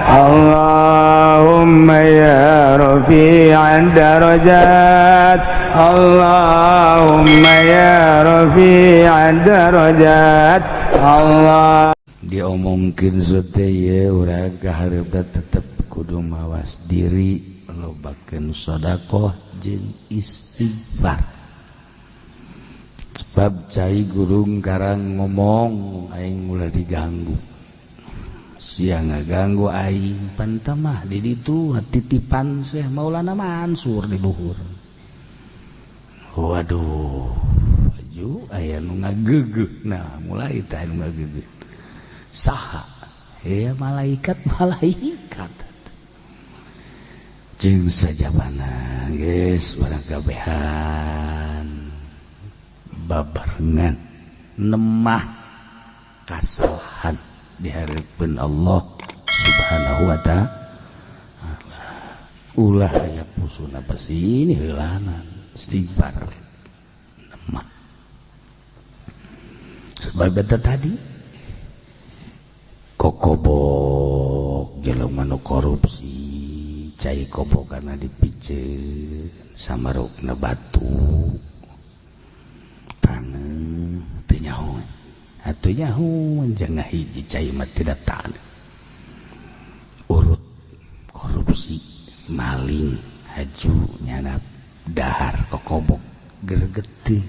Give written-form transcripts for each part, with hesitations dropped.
Allahumma ya rafi'ad darajat, Allahumma ya rafi'ad darajat. Allah diomongkeun suteu urang kahareup tetep kudu mawas diri, lobakeun sedekah jeung istighfar. Sebab cai gurung karang ngomong aing mulai diganggu, siang ngaganggu aing pantamah di ditu titipan Syekh Maulana Mansur di luhur. Waduh, aju aya nu ngageugeuh. Nah, mulai teh nu ngageugeuh. Saha? Ya malaikat jeung sajabana geus urang kabehan babarengan nemah kasalahan di hareupeun Allah Subhanahu wa ta'ala. Ulah aya pusuna besi ini heulanan istighfar nemah. Sebab eta tadi kokobok jelema nu korupsi cai kobokana dipiceun samarukna batu taneuh teu nyaho atuh nyaho jangan hiji cai mah tidak tahan urut korupsi maling haju nyanap dahar kokobok gergeteuh.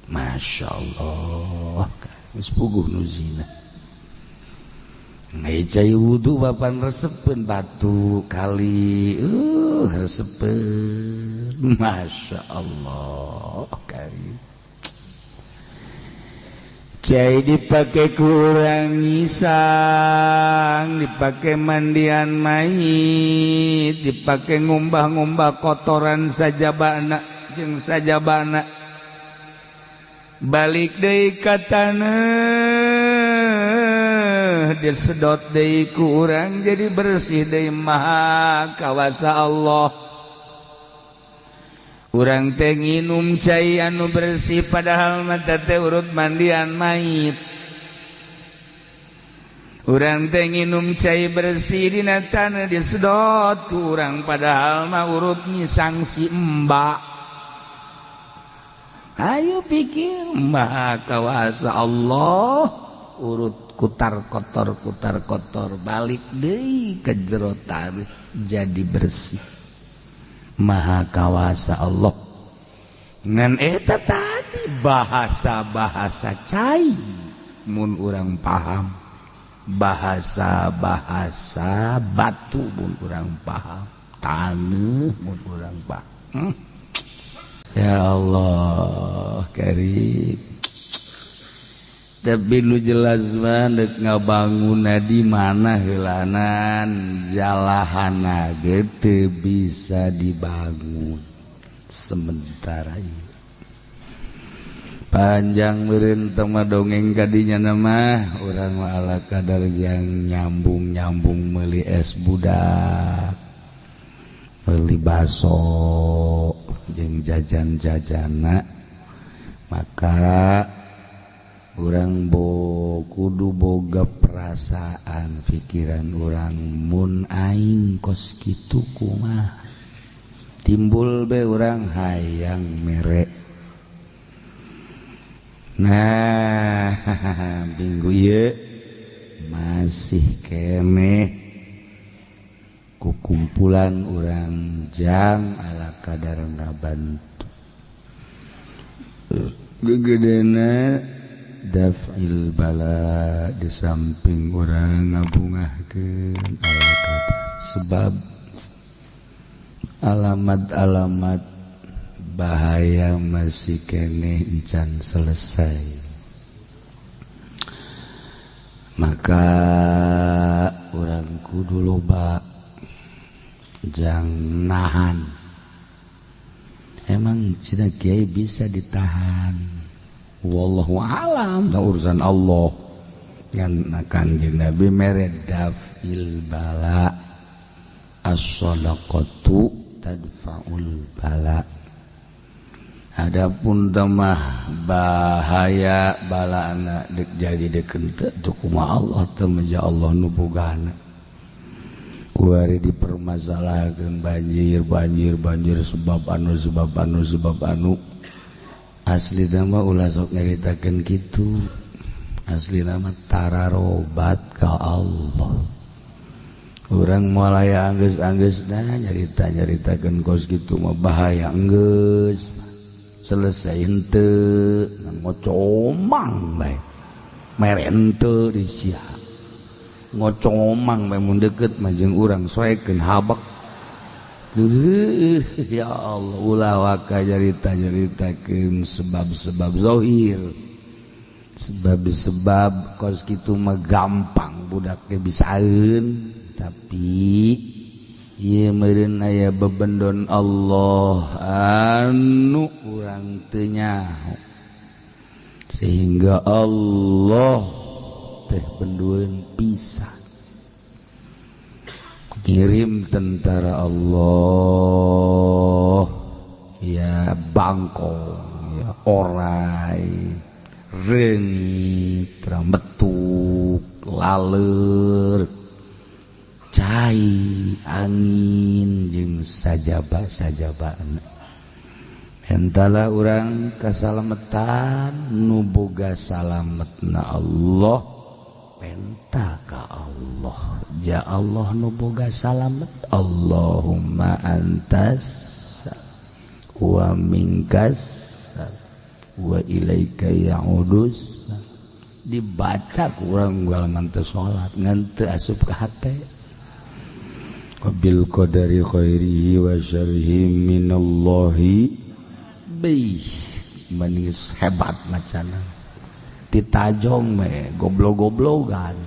Masya Allah geus puguh nu zina ngecai wudu bapan resepen batu kali resepen. Masya Allah kali cai dipake kurang ngisang, dipake mandian mayit, dipake ngumbah-ngumbah kotoran sajabana jeung sajabana, balik deui ka taneuh disedot deui ku urang jadi bersih deui. Maha kawasa Allah. Urang teh nginum cai anu bersih padahal mata teh urut mandian mayit. Urang teh nginum cai bersih dina taneuh disedot ku urang padahal mah urut nyisang si mbak. Ayo pikir, Maha kawasa Allah urut kutar kotor balik deui ke jero taneuh jadi bersih. Maha kawasa Allah. Ngan eta tadi bahasa-bahasa cai mun urang paham, bahasa-bahasa batu mun urang paham, taneuh mun urang paham. Ya Allah karim. Tapi lu jelas banget ngabangun di mana heulanan jalahana gitu bisa dibangun sementara ini. Panjang meureun teu mah dongeng kadinya nama urang mah ala kadar jang nyambung meuli es budak, meuli baso jeung jajan-jajana, maka urang kudu boga perasaan pikiran urang mun aing kos kitu kumaha, timbul be urang hayang mere. Nah minggu ieu masih keneh kukumpulan urang jang ala kadarna bantu gegedena daf'il bala di samping urang ngabungahkeun ala kadar. Sebab alamat-alamat bahaya masih keneh encan selesai, maka urang kudu loba jang nahan. Emang cenah kiai bisa ditahan? Wallahu alam, urusan Allah. Ngan Kanjeng Nabi mere daf'il bala, as-shadaqatu tadfa'ul bala. Adapun temah bahaya bala anak jadi deket teu kumaha Allah teu meja Allah nu bogana. kuari dipermasalahkan banjir sebab anu asli nama ulah sok nyaritakeun kitu asli nama tararobat ka Allah urang mulai anggeus nyaritakeun kos kitu mah bahaya anggeus selesai henteu ngocomang bae mere henteu di sia ngocomang bae mun deukeut mah jeung urang soekeun habak ya Allah ulah waka nyaritakeun sebab-sebab zahir sebab kos kitu mah gampang budak teh bisaeun tapi ieu meureun aya bebendon Allah anu urang teu nyaho sehingga Allah teh bendueun pisah kirim tentara Allah ya bangkong ya orai reungit rambetuk laleur cai angin jeung sajaba-sajabana hentala urang kasalametan nu boga salametna Allah penta ka Allah ja Allah nu boga salamet Allahumma antas wa minkas wa ilaika ya'udus dibaca ku urang ngan teu salat ngan teu asup ka hate qabil qadari khairihi wa syarrihi minallahi bih manis hebat macana ditajong me goblok-goblokan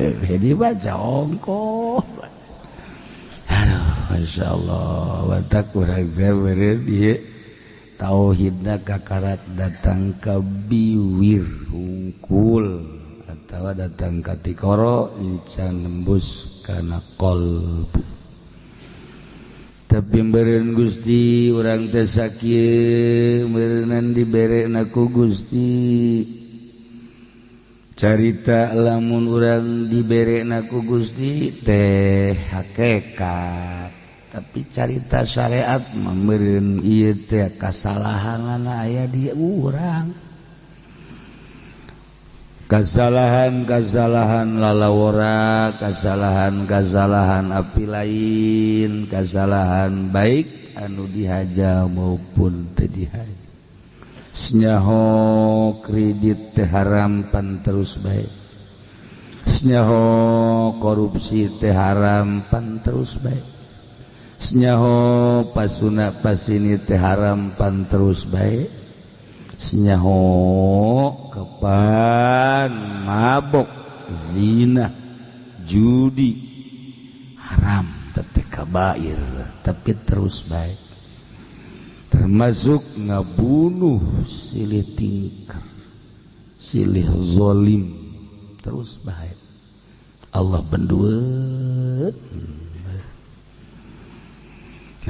jadi baca ongko aduh masyaallah watak urang teh beureun ieu tauhidna kakarat datang ka biwir hungkul atawa datang ka tikoro encan nembus kana qalbu tapi beureun Gusti urang teh sakieu meureunan diberena ku Gusti carita lamun urang diberena ku Gusti teh hakikat tapi carita syariat mah meureun ieu teh kasalahanna aya di urang kasalahan lalawora kasalahan api lain kasalahan baik anu dihaja maupun teu dihaja senyaho kredit teh haram pan terus baik senyaho korupsi teh haram pan terus baik senyaho pasuna pasini teh haram pan terus baik senyaho kepan mabok zina judi haram teh kabair tapi terus baik termasuk ngabunuh silih tingkar silih zalim terus baik Allah bendueut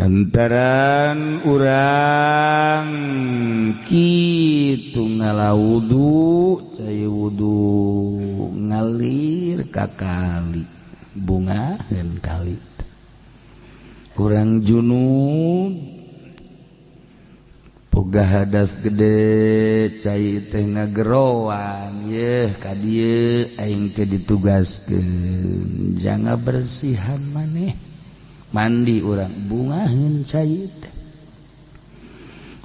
antaran urang kitu ngalawudu cai wudu ngalir ka kali bungaheun kali urang junub boga hadas gede cai teh ngageroan yeuh ka dieu aing teh ditugaskeun janga bersihan maneh mandi urang bungaheun cai teh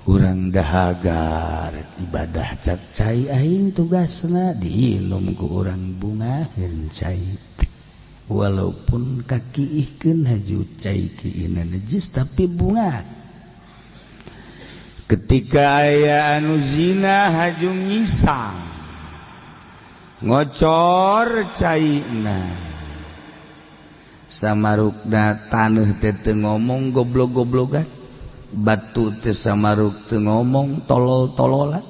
urang dahaga ibadah cak cai aing tugasna diinum ku urang bungaheun cai teh walaupun kakiihkeun haju cai kiina najis tapi bunga ketika aya anu zina haju ngisang ngocor caina samarukna taneuh teh teu ngomong goblok-goblokan batu teh samaruk teu ngomong tolol-tololan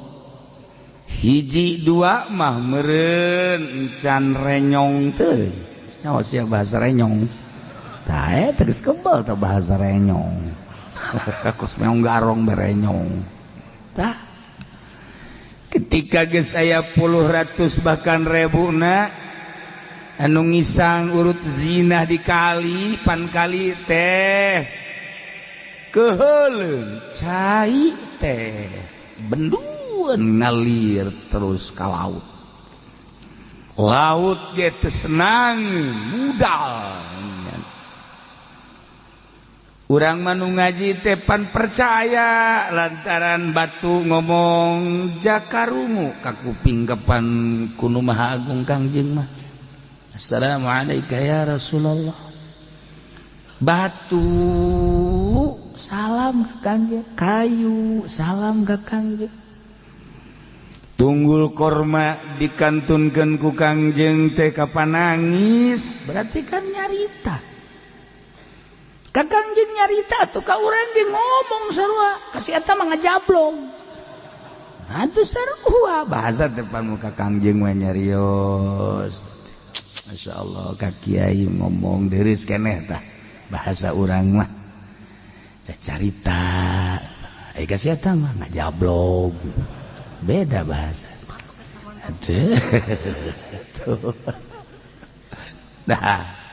hiji dua mah meureun encan renyong teh nyawa sia bahasa renyong tah eta geus kebal tah bahasa renyong kos meong garong berenyong tah ketika geus aya puluh ratus bahkan rebuna anu ngisang urut zina dikali pan kali teh keheuleun cai teh benduan ngalir terus ka laut. Laut ge teu senang budal. Urang manu ngaji teh pan percaya lantaran batu ngomong jakarungu ka kuping kepan kunu Maha Agung Kangjeng mah. Assalamualaikum ya Rasulullah. Batu salam ka Kangjeng, kayu salam ka Kangjeng. Tunggul korma dikantunkeun ku Kangjeng teh kapan nangis, berarti kan nyarita. Ka Kangjeng nyarita atuh ka urang ge ngomong sarua, kasih eta mah ngajablong. Atuh sarua bahasa depan muka Kangjeng mah nyarios. Masyaallah ka kiai ngomong deureus keneh tah bahasa urang mah. Cacarita. Kasih eta mah ngajablong. Beda bahasa. Aduh. Nah.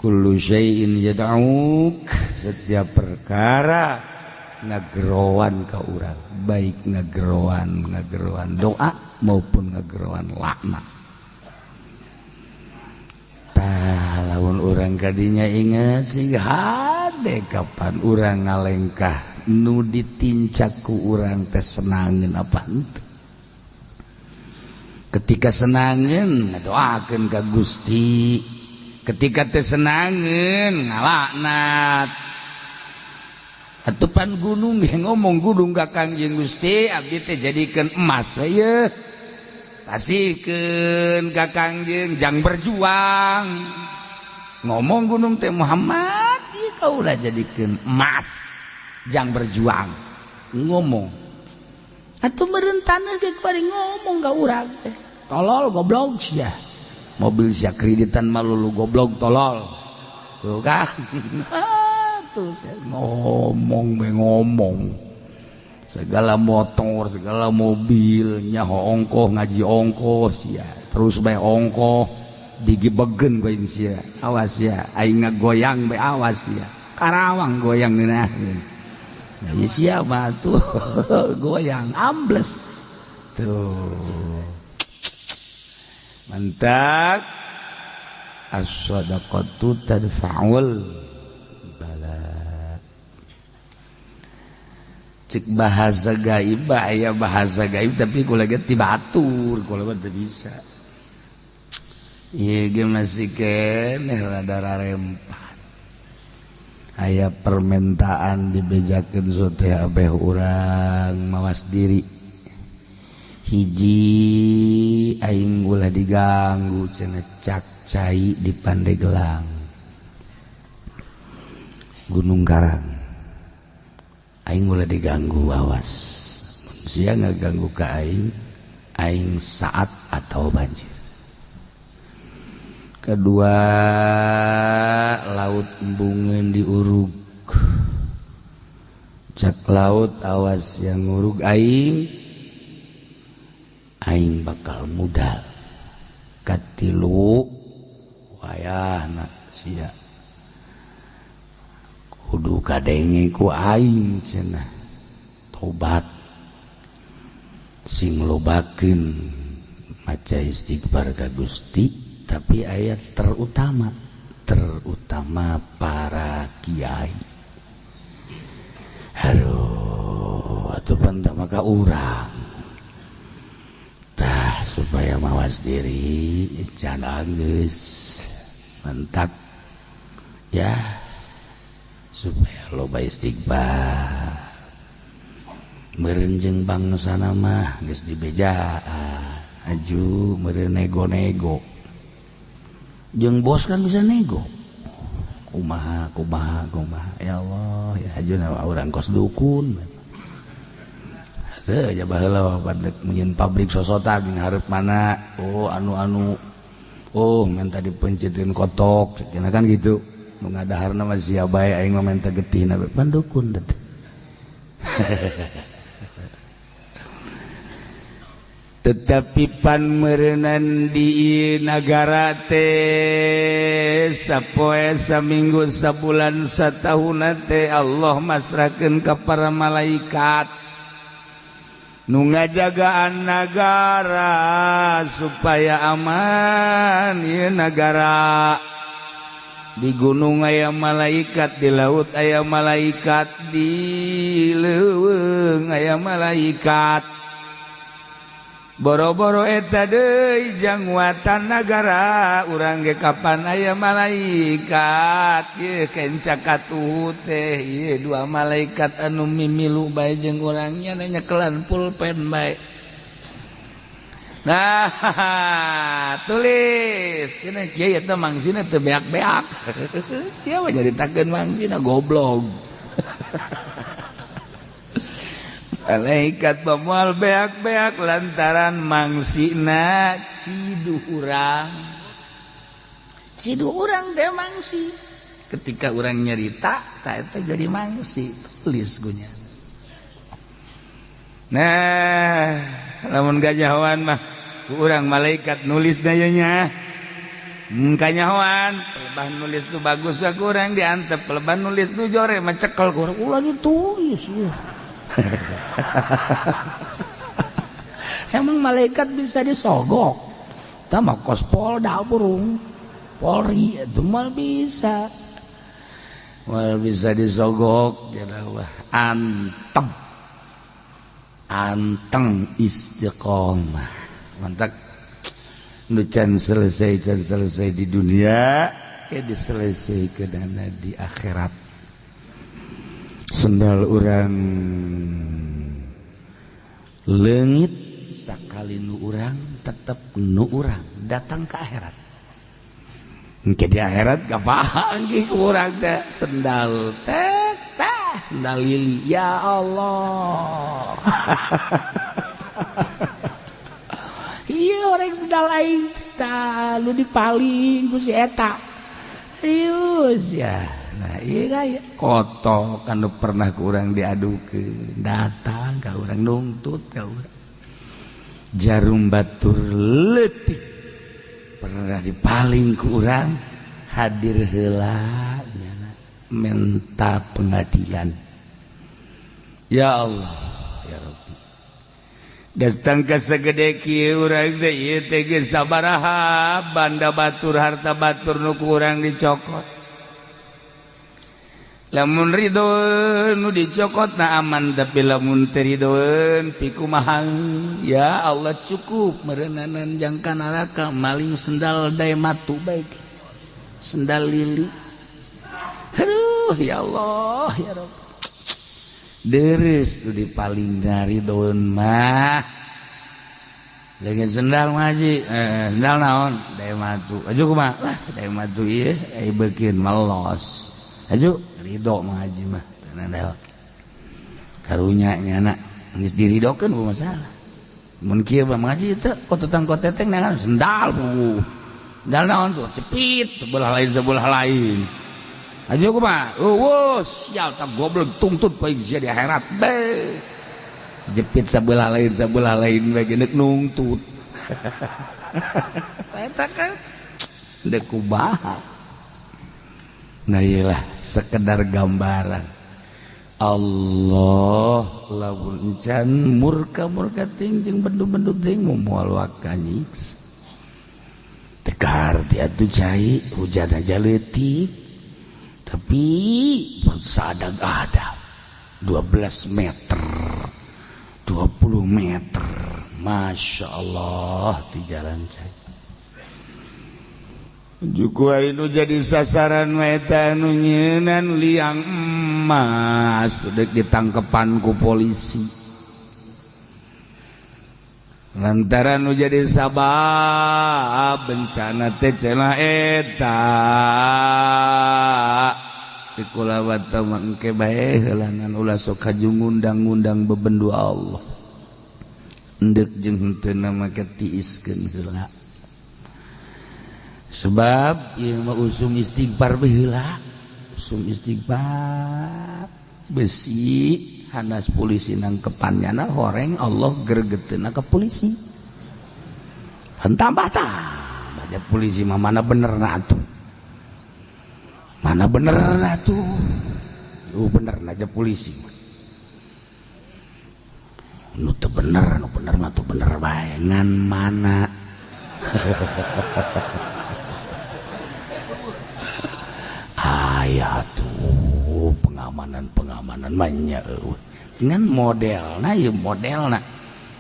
Kullu syai'in yad'uk, setiap perkara ngagerowan ka urang, baik ngagerowan doa maupun ngagerowan laknat. Tah lamun urang kadinya inget sing hade kapan urang ngalengkah nu ditincak ku urang teh senangeun apa henteu. Ketika senangeun ngadoakeun ka Gusti, ketika teh senangeun ngalaknat. Atuh pan gunung ge ngomong gunung ka Kangjeng Gusti abdi teh jadikeun emas we ye. Pasikeun ka Kangjeng jang berjuang. Ngomong gunung teh Muhammad ieu kaula jadikeun emas. Jang berjuang ngomong atuh meureun taneuh ge bari ngomong ka urang teh tolol goblok sia mobil sia kreditan mah lulu goblok tolol tuh kan tuh ngomong segala motor segala mobil nyaho ongkoh ngaji ongkoh sia terus bae ongkoh digibegeun ku sia awas ya aing ngagoyang bae awas ya Karawang goyang neunaheun. Nah, siapa tuh goyang ambles tuh mantap. As-shadaqatu tadfa'ul bala. Cek bahasa gaib aya bahasa gaib tapi kula ge ti batur kula mah teu bisa. Ieu ge masih keneh rada rarempat. Aya permintaan dibejakeun sote abeh urang mawas diri hiji aing ulah diganggu cenah cak cai di Pandeglang Gunung Karang aing ulah diganggu awas sia ngaganggu ka aing saat atau banjir. Kedua laut embungeun diurug cak laut awas yang ngurug aing bakal mudal. Katilu wayahna sia kudu kadenge ku aing cenah tobat sing lobakeun maca istighfar ka Gusti. Tapi ayat terutama para kiai. Aduh, atuh pantah maka urang. Tah supaya mawas diri, jangan geus mentak ya, supaya loba istighfar. Meureun jeung bangsana mah geus dibejaan, aju meureun nego-nego. Jeung bos kan bisa nego kumaha ya Allah ya hajuna urang kos dukun teu nya baheula padek menyeun pabrik sosotan dina hareup mana anu minta dipencetkeun kotok cenah kan gitu nu ngadaharna mah sia bae aing mah minta getihna pan dukun teu tetapi pan merenan di negara teh sapoe saminggu sabulan satahun teh Allah masrahkeun ka para malaikat nu ngajagaan negara supaya aman ieu negara. Di gunung aya malaikat, di laut aya malaikat, di leuweung aya malaikat. Boro-boro eta deui jangwatan nagara urang ge kapan aya malaikat ieu kenca katuh teh ieu dua malaikat anu mimilu bae jeung urang nya nyekelan pulpen bae. Nah, tulis cenah kieu eta mangsina teu beak-beak. Sia mah nyaritakeun mangsina goblok. Malaikat pemual beak-beak lantaran mangsina cidu urang teh mangsi. Ketika urang nyarita tak eta jadi mangsi tulis gunya. Nah, lamun ganyahoan mah urang malaikat nulis dayanya. Kanyahoan peleban nulis tu bagus bae urang diantep, peleban nulis tu jore mah cekel urang ulah ditulis ya. Emang malaikat bisa disogok? Tama kos Polda burung Polri itu mal bisa disogok. Jadalah anteng istiqomah mantap. Nu can selesai di dunia diselesaikeun di akhirat. Sendal urang leungit sakali nu urang tetep nu urang datang ke akhirat. Engke di akhirat kapanggih ku urang teh sendal teh sendal lili ya Allah. Iya orang sendal aing tah lu dipaling ku si eta. Ieu sia. Nah iya koto kan pernah ku urang diadukeun datang ka urang nuntut ka urang jarum batur leutik pernah dipaling ku urang hadir heula minta pengadilan. Ya Allah ya Rabbi datang ka sagede kieu urang teh ieu teh geus sabaraha banda batur harta batur nu ku urang dicokot. Lamun ridho nu dicokot na aman tapi lamun teu ridhoeun pikumahang ya Allah cukup meureunanan jangka neraka maling sendal dae matu baik sendal lili. Aduh ya Allah ya Rabb deres nu dipaling ridhoeun mah leungit sendal ngaji sendal naon dae matu aju kumaha lah dae matu ieu ai beukeun melos aju ridho mah haji mah tanda karunya nya geus diridokeun ku masalah. Mun kieu mah ngaji teh kototan koteteng nangan sendal bu. Sendal naon tuh tepit sebelah lain. Aju kumaha? Wus sial tak goblok tungtut poe sia di akhirat be. Jepit sebelah lain bae geus nungtut. Eta kan deuk kubaha. Nah iyalah sekedar gambaran Allah lamun encan murka ting jeung bendu-bendu ting moal wakanyix tekar ti atuh cai hujan aja leutik tapi sadag-adag 12 meter 20 meter Masya Allah di jalan cai Juku anu jadi sasaran eta anu nyeunan liang emas dek ditangkepan ku polisi lantaran nu jadi sabab bencana teh cenah eta sekolah teh mangke bae heulangan ulah sok kajung ngundang-ngundang bebendu Allah endek jeung henteu make tiiskeun heula. Sebab ieu mah usum istighfar baheula, usum istighfar besi hanas polisi nangkepannya horeng Allah gregeteuna ka polisi tambah aja polisi mah mana bener atuh. Mana bener atuh. Bener aja polisi. Nu teu bener mah tuh bener bae ngan mana. Aya tuh pengamanan manya dengan modelna ieu modelna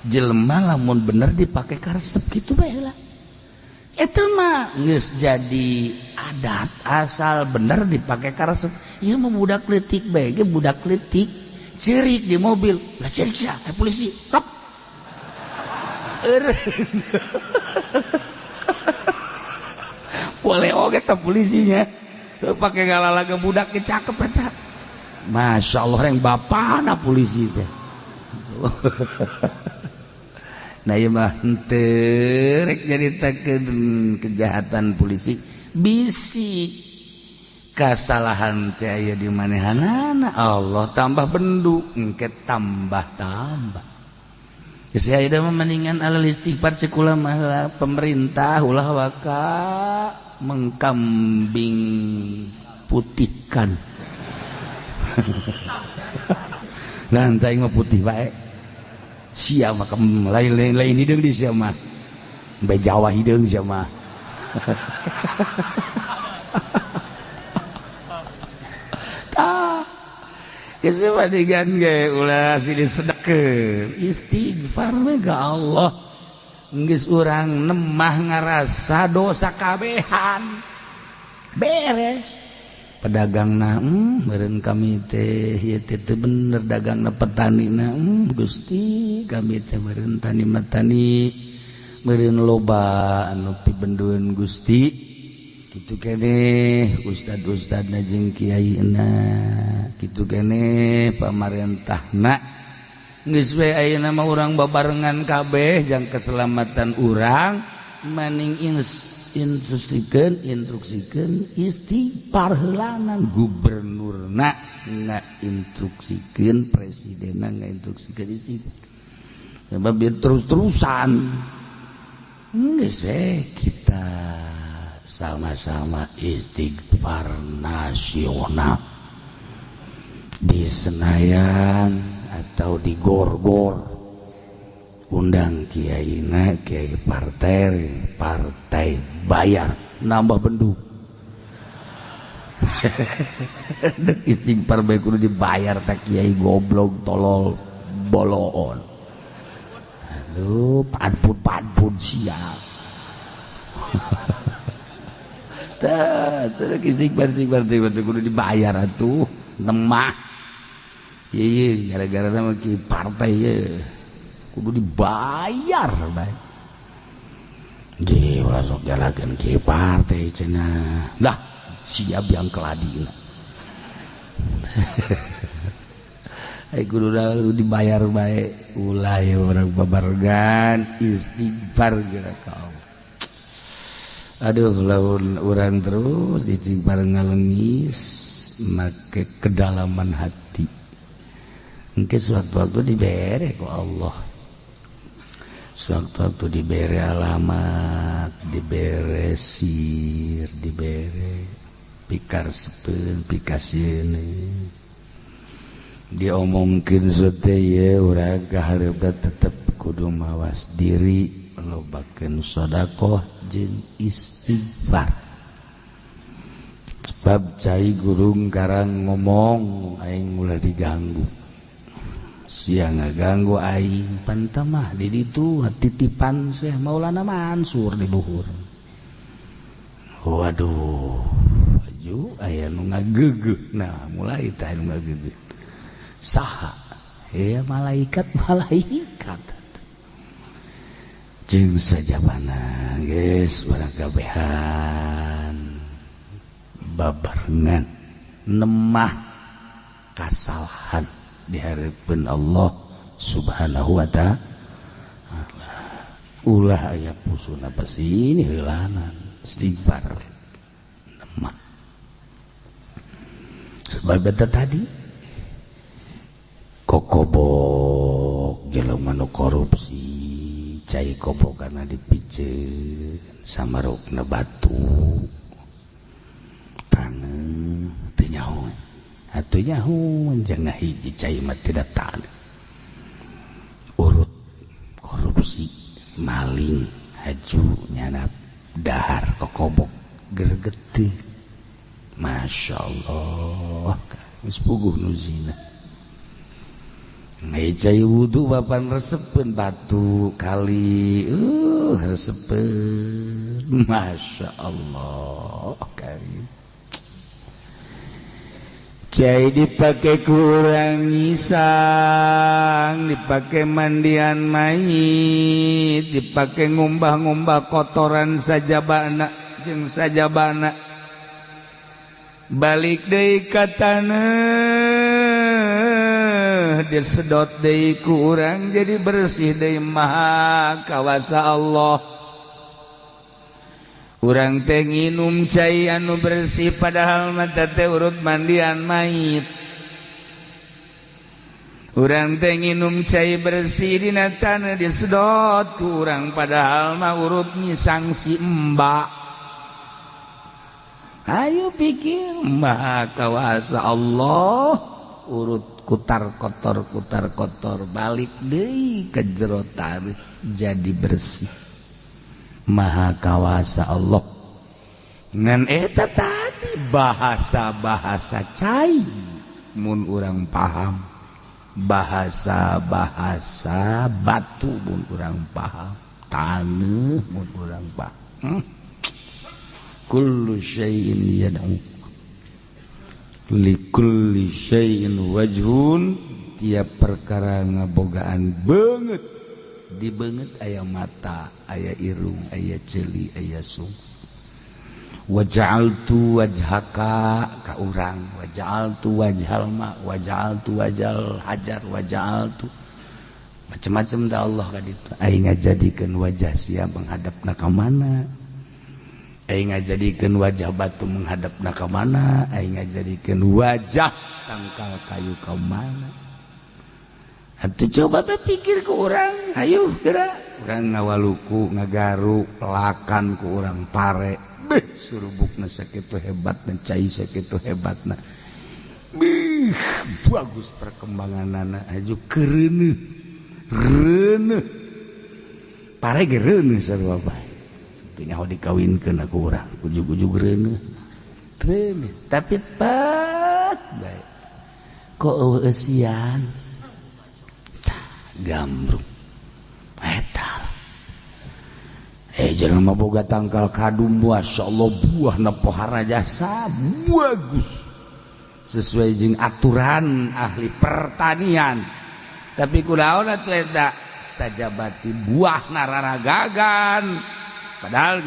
jelema lamun bener dipake karesep kitu bae lah. Eta mah geus jadi adat asal bener dipake karesep. Ieu mah budak leutik bae ge budak leutik cerik di mobil. Lah cerik sia polisi. Stop. Boleh oge ta polisinya. Pakai galalaga budak ke cakep eta. Masya Allah yang bapana polisi teh. Nah ieu mah henteu rek nyaritakeun kejahatan polisi bisi kasalahan teh aya di manehanana Allah tambah bendu engke tambah geus aya mah mendingan alal istighfar cek ulama pemerintah ulah waka mengkambing putihkan. Nah entah mah putih bae. Sia mah lain hideung di sia mah. Bae Jawa hideung sia mah. Tah. Geus padigan ge ulah silih sedekeuh. Istighfar we ka Allah. Geus urang nemah ngarasa dosa kabehan. Beres. Pedagangna meureun kami teh ieu teh teu bener dagangna petanina Gusti kami teh meureun tani matani meureun loba anu pibendueun Gusti kitu keneh ustad-ustadna jeung kiaina kitu keneh pamarentahna geus we ayeuna mah urang babarengan kabeh jang keselamatan urang maning instruksikeun istighfar heulanan gubernurna ngainstruksikeun presidenna ngainstruksikeun istighfar sebab biar terus-terusan geus we kita sama-sama istighfar nasional di Senayan atau di Gorgor undang kiaina kiai partai bayar nambah bendu. Istighfar bae kudu dibayar tak kiai goblok tolol boloon. Aduh padpun sial. Tah istighfar kudu dibayar atuh nemah. Ieu gara-gara nama kiai partai ye kudu dibayar bae. Ji ulah sok jalakeun kieu partai cenah. Lah siap yang keladina. Ai kudu dibayar bae. Ulah ya urang babarengan istighfar geura ka Allah. Aduh lamun urang terus istighfar ngalengis make kedalaman hati. Engke suatu-waktu dibere ku Allah. Sewaktu-waktu diberi alamat, diberi sir, diberi pikar sepen, pikasieun. Diomongkeun sote ye urang kahareup tetep kudu mawas diri, lobakeun sedekah jeung istighfar. Sebab cai gurung karang ngomong aing ulah diganggu. Sia ngaganggu aing pantamah di ditu titipan Syekh Maulana Mansur di luhur. Waduh, aju aya nu ngageugeuh. Nah, mulai tah nu ngageugeuh. Saha? Ya malaikat. Jeung sajabana geus urang kabehan babarengan nemah kasalahan di harapan Allah subhanahu wa ta'ala. Ulah aya pusuna pasini heulanan istighfar nemah. Sebab eta tadi kokobok jelema nu korupsi cai kobo karena dipiceun samarukna batu taneuh teu nyaho atuh nyaho jangan hiji cai mah tidak tahan urut korupsi maling haju nyana dahar kokobok gergetih Masya Allah geus puguh nu zina ngai cai wudu bapan resepeun batu kali resepeun Masya Allah karim cai dipake kurang ngisang dipake mandian mayit dipake ngumbah-ngumbah kotoran sajabana jeung sajabana balik deui ka taneuh disedot deui ku urang jadi bersih deui maha kawasa Allah urang teh nginum cai anu bersih padahal mah teh urut mandian mayit urang teh nginum cai bersih dina taneuh disedot ku urang padahal mah urut nyisang si mbak. Ayo pikir maha kawasa Allah urut kutar kotor balik deui ke jero taneuh jadi bersih maha kawasa Allah ngan eta tadi bahasa-bahasa cai mun urang paham bahasa-bahasa batu mun urang paham taneuh mun urang paham kullu syai'in yad'u likulli syai'in wajhun tiap perkara ngabogaan beungeut di beungeut aya mata aya irung aya ceuli aya sung waja'altu wajhaka ka urang waja'altu wajhal ma waja'altu wajal hajar waja'altu macam-macam da Allah ka ditu aing ngajadikeun wajah sia menghadapna ka mana aing ngajadikeun wajah batu menghadapna ka mana aing ngajadikeun wajah tangkal kayu ka mana atuh coba berpikir ku urang ayo geura urang ngawaluku ngagaru pelakan ku urang pare beh surubukna sakitu hebatna cai sakitu hebatna beh bagus perkembanganna aju kereuneuh reuneuh pare ge reuneuh sarua bae nyaho dikawinkeun aku urang ujug-ujug reuneuh tapi pat bae kok eueusian gambruk eta jelema boga tangkal kadum masyaallah buahna pohara jasa bagus sesuai jeung aturan ahli pertanian tapi kunaon atuh eta sajabati buahna raragagan padahal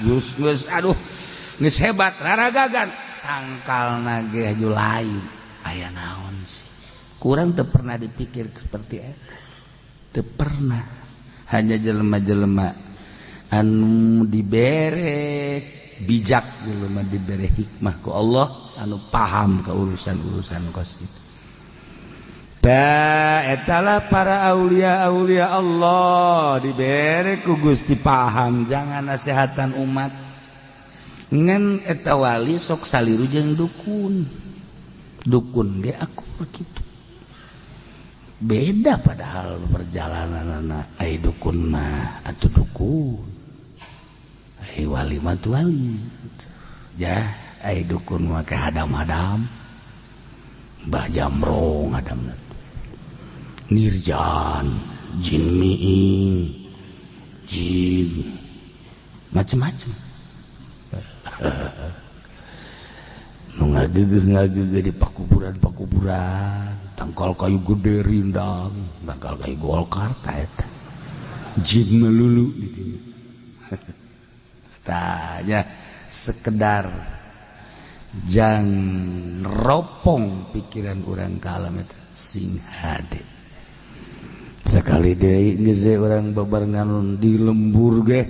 geus aduh geus hebat raragagan tangkalna ge haju lain aya naon sih kurang teu pernah dipikir seperti eta teu pernah hanya jelema-jelema anu dibere bijak jelema dibere hikmah ku Allah anu paham ka urusan-urusan kos itu da etalah para aulia-aulia Allah dibere ku Gusti paham jangan nasehatan umat ngan eta wali sok saliru jeung dukun ge akur kitu beda padahal perjalananna ai dukun mah atuh dukun ai wali mah tu wali ya ai dukun mah ke hadam-hadam Mbah Jamrong hadamna Nirjan, jin miing, jin, macam-macam. Nu ngageugeuk di pakuburan, tangkal kayu gede rindang, tangkal kayu golkar eta. Jin melulu gitu. Tanya sekedar jang ropong pikiran urang ka alam eta sing hade. Sekali deui geus urang babarengan di lembur ge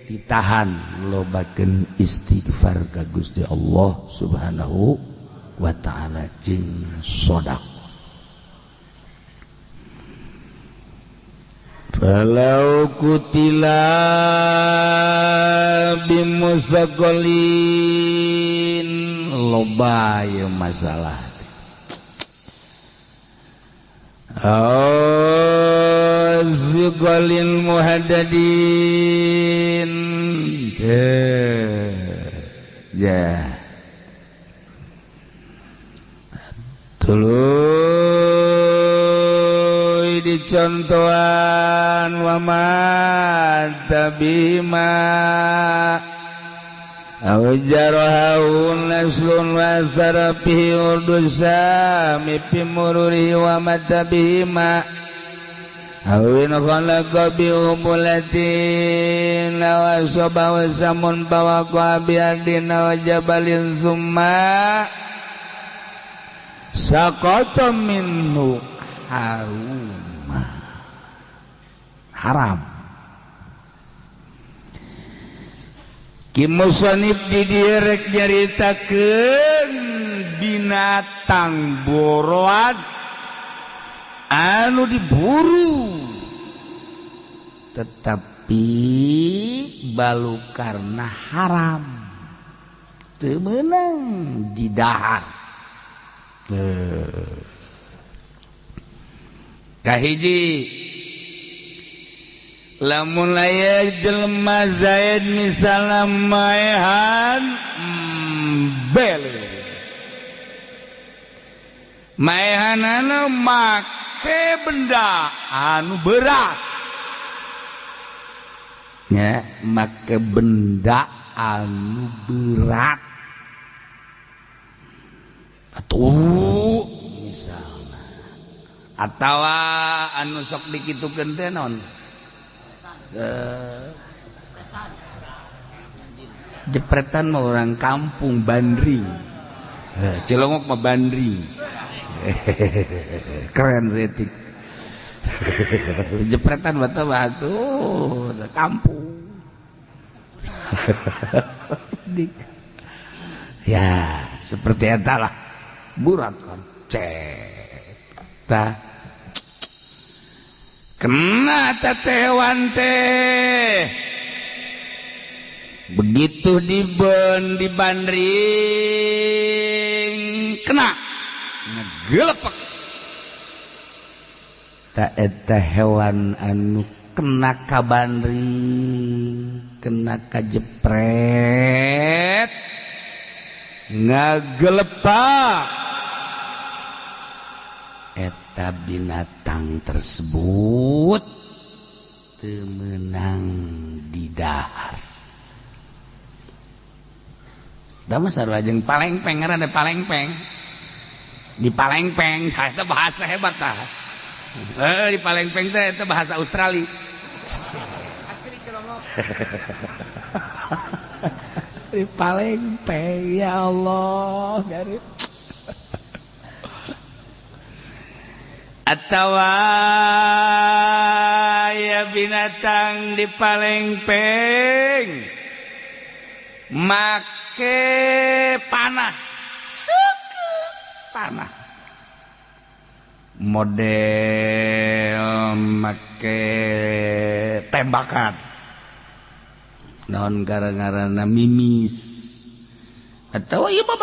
ditahan lobakeun istighfar ka Gusti Allah Subhanahu wa taala jeung sedekah walau kutila bimusaqalin loba ya masalah azqalil muhaddadin ya tuluy dicontohan wa matabima awjarahu naslun wa sarafihi urdusa mipimururi wa matabima awin khalaqa bi umulatin wa sabawa samun bawaqa bi ardina wa jabalin thumma saqata minhu haram kimusanif didirek nyaritakeun binatang boroan anu diburu tetapi balukarna haram teu meunang didahar kahiji lamun aya jelema zaid misalna maehan bele maehanana make benda anu berat nya make benda anu berat atuh misalna atawa anu sok dikitukeun teh naon jepretan mah orang kampung bandring Cilongok mah bandring keren setik jepretan batu batu kampung ya seperti eta lah burat kan cek kena tetewan teh begitu dibandring kena ngegelepek tak eta hewan anu kena ka bandring kena ka jepret ngagelepak eta binatang tersebut teu meunang didahar. Da mah sarua jeung palengpeng ngaranna palengpeng. Di palengpeng eta bahasa hebat tah. Di palengpeng teh eta bahasa Australia. Asli Cilongok. Di palengpeng ya Allah garis. Atawa ya binatang di palengpeng make panah suku panah model make tembakan naon gara-garana mimis atawa ieu mah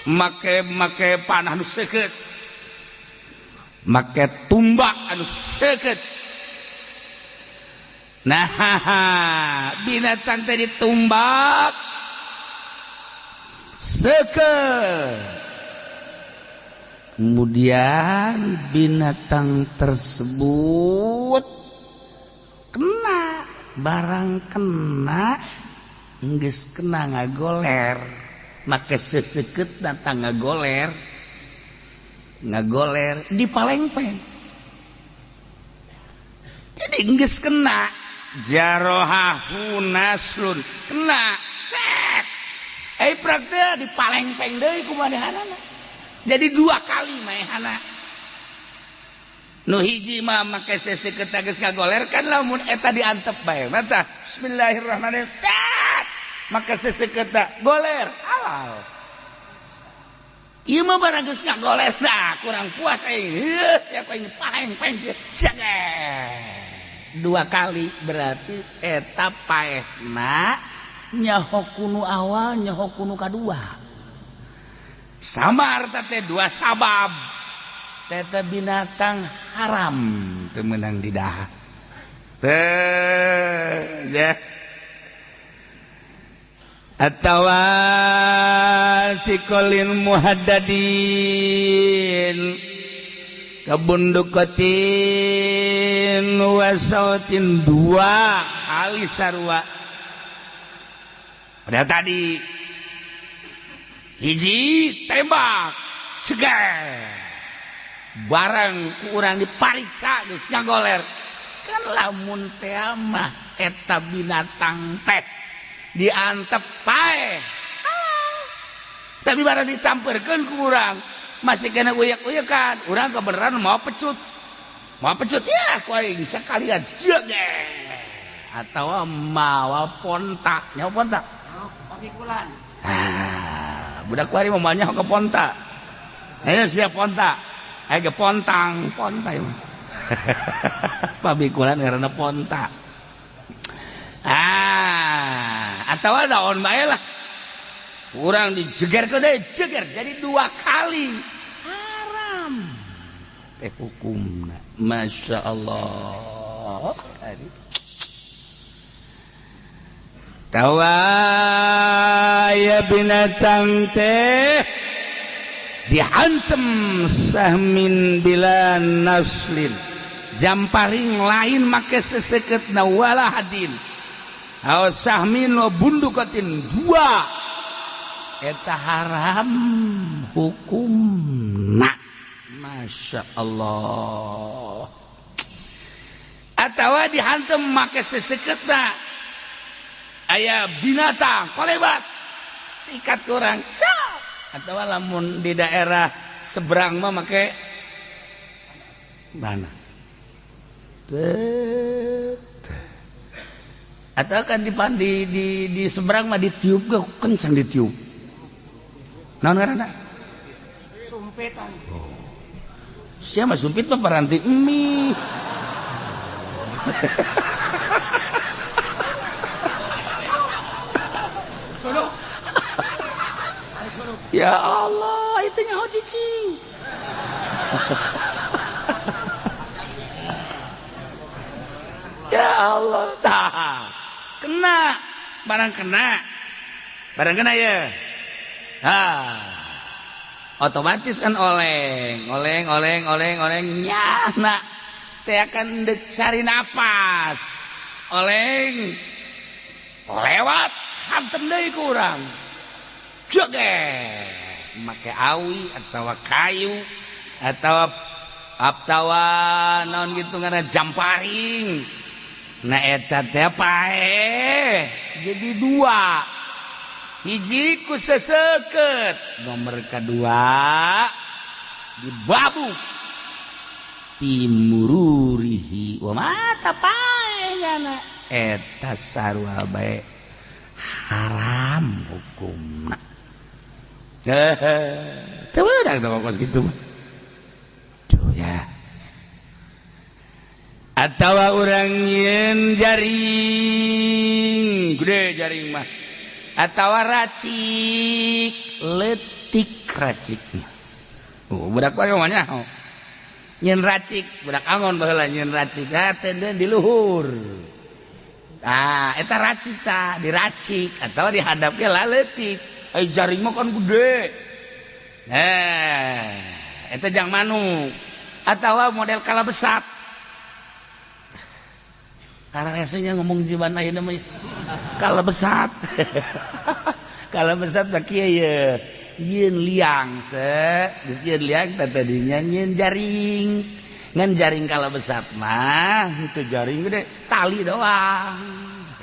make panah nu seukeut make tumbak anu seukeut. Nah, binatang teh ditumbak seukeut. Kemudian binatang tersebut kena barang kena geus kena ngagoler make seseukeut datang ngagoler di palengpeng jadi geus kena jarohahu naslun kena cek praktek di palengpeng deui kumanehanana jadi 2 kali maehanana nu hiji mah make seseukeut geus ngagoler kan lamun eta diantep bae mata bismillahirrahmanirrahim set make seseukeut goler halal. Ieu mah barang geus ngagoler nah kurang puas siapa ini palengpeng 2 kali berarti eta paehna nyaho kunu awal nyaho kunu kadua sama arta teh 2 sabab teh binatang haram teu meunang didahar teh ya atawa sikolin muhaddadin kabundukatin wasautin 2 kali sarua pada tadi hiji tembak ceger barang kurang dipariksa geus ngagoler kan lamun teh mah eta binatang teh diantep pae tapi barang dicampurkeun ku urang masih kena uyak-uyakan urang kebenaran mau pecut ya ku aing sakalian jege atawa mawa ponta nyawa ponta pamikulan budak kuari mamanya ke ponta ayo siap ponta ayo pontang ponta ya pamikulan karena ponta atawa daun bae lah urang dijeger ke deui jeger jadi 2 kali haram teh hukumna masyaallah tawa ya binatang teh dihantem sahmin bila naslin jamparing lain make seseket wala hadin aw sahmin wa bundukatin 2 eta haram hukumna masyaallah atawa dihantem make seseketna aya binatang kolebat sikat kurang atawa lamun di daerah seberang mah make mana atau kan di seberang mah ditiup ke kencang ditiup naon ngaranna sumpitan sia mah sumpit mah paranti mie solo ya Allah itu nyaho cicing ya Allah tah kena barang kena ya otomatis kan oleng nyana teh akan cari napas oleng lewat hantem deui ku urang joget make awi atau kayu atau naon gitu ngaranna jamparing nah eta teh pae jadi 2 hiji ku seseket nomor kedua dibabuk timururihi wa mata pae nyana eta sarua bae haram hukumna teu beunang teu kos kitu mah tuh ya atawa urang nyeun jaring gede jaring mah atawa racik letik racikna budak bae mah nyaho nyeun racik budak angon baheula nyeun racik teh di luhur eta racik tah diracik atawa dihadap ge laletik jaring mah kan gede eta jang manuk atawa model kalabesat karena rasanya ngomong jiban ayeuna mah kalabesat kalabesat da kieu ye yeun liang geus yeun liang tadinya nyeun jaring ngan jaring kalabesat mah itu jaring gede tali doang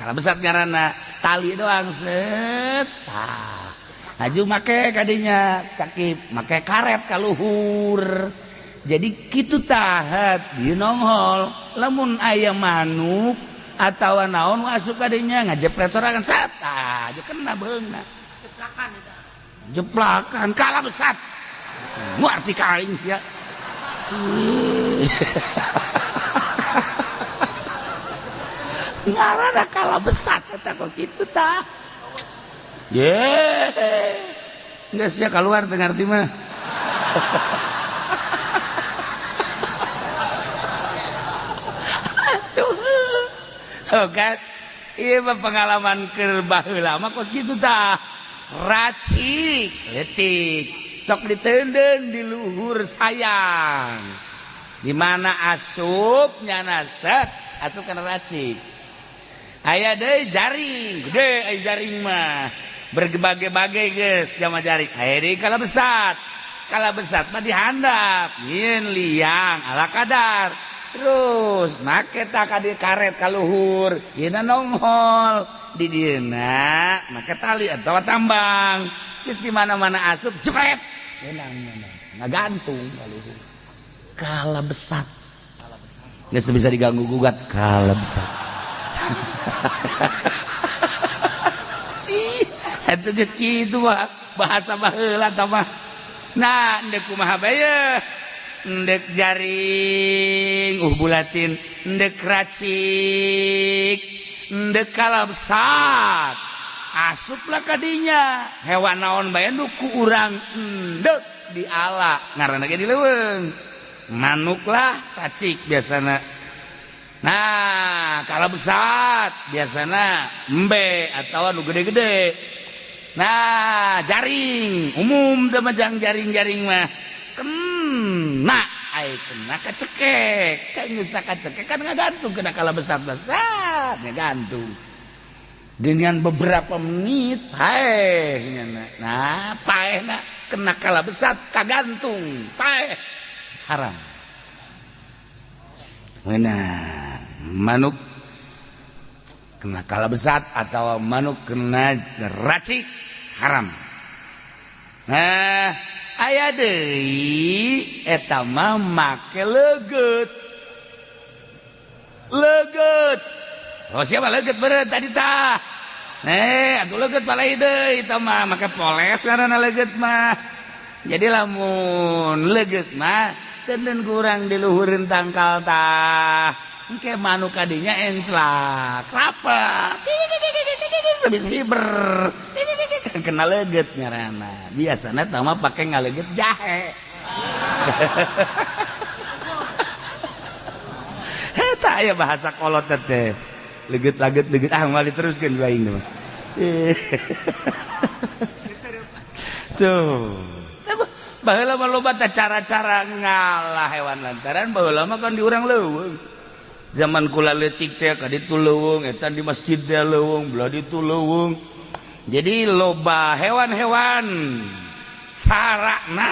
kalabesat ngaranna tali doang aju make kadinya cakip make karet ka luhur jadi kitu tahat di nonghol lamun aya manuk atawa naon asup kadinya ngajepret sorangan sata aja kena beungna jeplakan eta jeplakan kalabesat mu arti kaing sia ngaranna kalabesat eta kok kitu tah. Geus nya keluar teu ngarti mah. Oh kan, iya mah pengalaman keur baheula mah kos kitu tah. Racik, etik, sok diteundeun di luhur sayang. Di mana asup nyana set, asup kana racik. Aya deui jaring, gede aya jaring mah. Berbagai-bagai geus jama jaring. Aya deui kalabesat. Kalabesat mah dihandap, nyieun liang ala kadar. Terus make tak kadi karet ka luhur, dieuna nongol, di dieuna make tali atau tambang. Geus di mana-mana asup cepet. Ngagantung ka luhur. Kalabesat. Geus teu bisa diganggu gugat kalabesat. Eta geus kitu mah bahasa baheula tah mah. Nah, endek kumaha bae? Ndek jaring bulatin, ndek racik, ndek kalabesat, asuplah kadinya hewan naon bae nu ku urang ndek diala ngaranna ge di leuweung. Manuk lah racik biasana. Nah kalabesat biasana embe atawa nu gede-gede. Nah jaring umum teh mah jaring-jaring mah kena kena kacekek kan geus kacekek kan ngagantung kena kalabesat-besat ngagantung dengan beberapa menit paeh nah paehna kena kalabesat kagantung paeh haram. Nah manuk kena kalabesat atau manuk kena racik haram. Nah aya deui eta mah make leget. Oh siapa leget beureut tadi tah. Atuh leget balai deui eta mah make poles ngaranna leget mah. Jadi lamun leget mah teuneun kurang di luhureun tangkal tah. Engke manuk kadinya enslak, rapat. Habis hiber. Kena leget ngaranna. Biasana tah mah pake ngaleget jahe. Eta aya bahasa kolot teh. Leget moal diteruskeun ku aing mah. Tuh. Baheula mah loba teh cara-cara ngalah hewan lantaran baheula mah kan di urang leuweung. Zaman kula leutik teh ka ditu leuweung, eta di masjid teh leuweung, belah ditu leuweung. Jadi loba hewan-hewan carana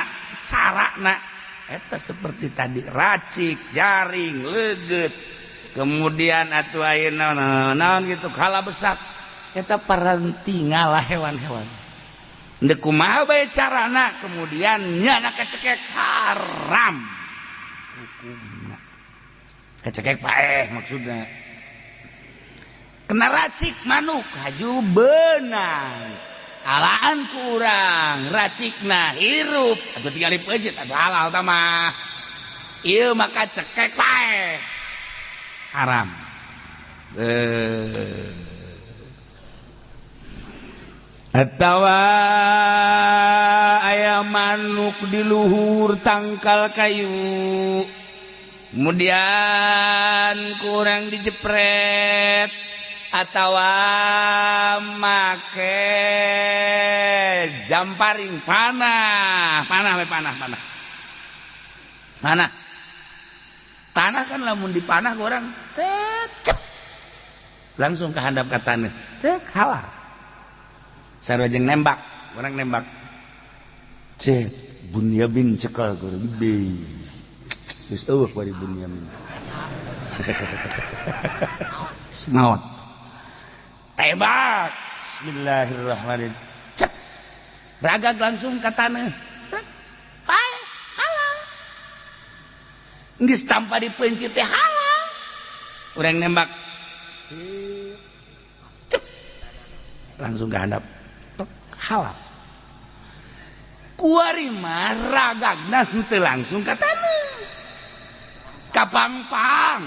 eta seperti tadi racik, jaring, leget. Kemudian atuh ayeuna naon gitu kalabesat. Eta paranti ngalah hewan-hewan. Ndek kumaha bae carana kemudian nyana kacekek haram. Hukumna. Kacekek paeh maksudna. Kena racik manuk haju benang alaan ku urang racikna hirup atuh tinggal dipeujit atuh halal tah mah ieu maka cekek paeh haram. Atawa aya manuk di luhur tangkal kayu kemudian kurang dijepret atawa make jamparing panah kan lamun dipanah orang cep langsung kehandap katana teu halal sarojeng nembak orang nembak cek Bunyamin cekal kurang be geus eueuh bari Bunyamin senaon tebak bismillahirrahmanirrahim cep ragag langsung ka taneuh paeh halal geus tanpa dipeunci teh halal urang nembak cep langsung ka handap halal kuari mah ragagna henteu langsung ka taneuh kapangpang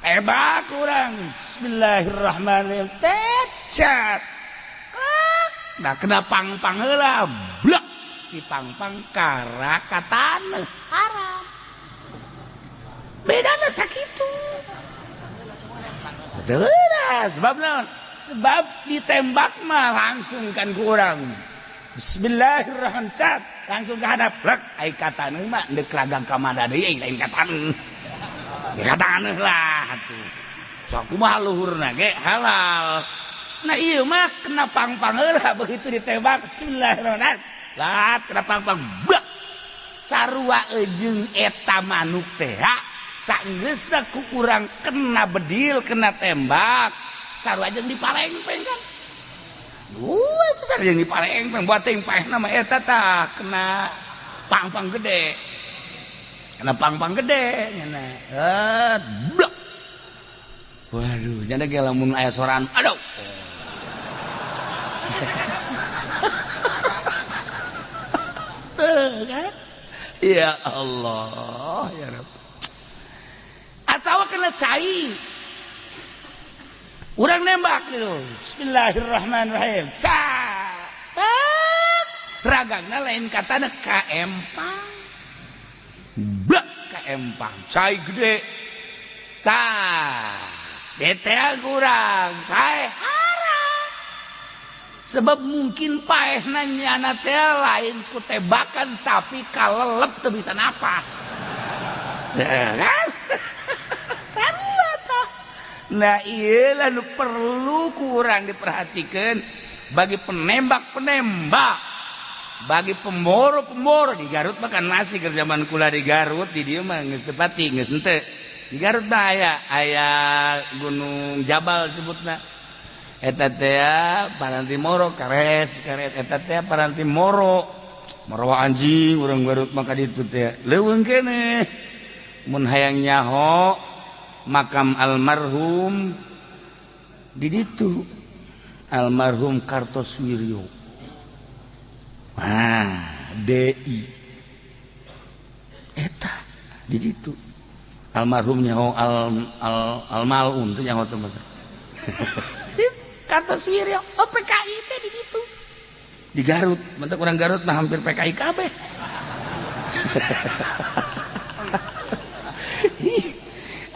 tebak urang bismillahirrahmanirrahim tecat nah kena pang-pang heula blek dipang-pang karakatan haram bedana sakitu sebab naon sebab ditembak mah langsung kan ku urang bismillahirrahmanirrahim langsung ke hadap blek ai katana mah deuk lagang ka mana deui lain katana katana lah atuh sok kumaha luhurna ge halal nah ieu mah kena pang-pang heula begitu ditembak bismillahirrahmanirrahim lah kena pang-pang blek sarua ejeung eta manuk teh saenggeusna ku urang kena bedil kena tembak sarua jeung dipalengpeng kan itu sarua jeung dipalengpeng buat teh paehna mah eta tah kena pang-pang gede kena pang-pang gede nya blek waduh janda ge lamun aya soraan aduh tuh kan ya Allah ya Rabb atawa kena cai urang nembak gitu bismillahirrahmanirrahim ragangna lain katana ka empang blek ka empang cai gede tah detail kurang paeh haram sebab mungkin paehna nyana teh lain ku tebakan tapi kalelep teu bisa napas kan nah iyalah nu perlu kurang diperhatikan bagi penembak-penembak bagi pemboro-pemboro di Garut makan nasi ke zaman kula di Garut di dieu mah geus teu pati geus henteu di Garut mah aya Gunung Jabal disebutna eta teh paranti moro kares eta teh paranti moro anjing urang Garut mah ka ditu teh leuweung keneh mun hayang nyaho makam almarhum di ditu almarhum Kartosuwiryo DI eta di ditu almarhum nyaho almalun teh nyaho teman Kartosuwiryo PKI teh di ditu di Garut mentek urang Garut mah hampir PKI kabeh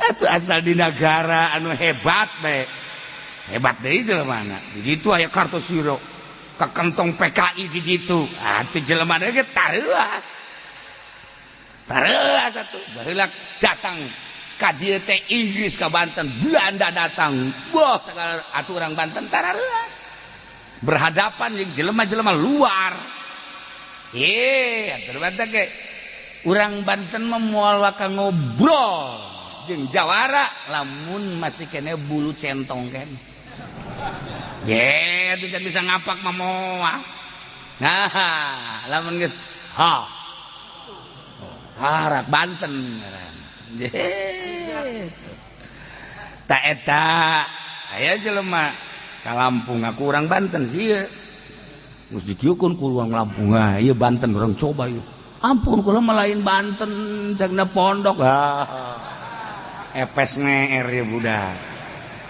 itu asal di negara anu hebat bae hebat deui jelemana di ditu aya Kartosuwiryo ka kantong PKI di ditu atuh jelemana ge tareuas atuh baheula datang ka dieu teh Inggris ka Banten Belanda datang boh sagala atuh urang Banten tareuas berhadapan jeung jelema-jelema luar atuh batak ge urang Banten mah moal waka ngobrol jeung jawara lamun masih kene bulu centong kan itu jangan bisa ngapak mamoa nah lamun geus harak Banten tak eta aya jelema ka Lampung aku urang Banten sieun geus dikieukeun ku urang Lampung ieu Banten urang coba ieu ampun kula mah lain Banten jagna pondok epes ngeer ya budak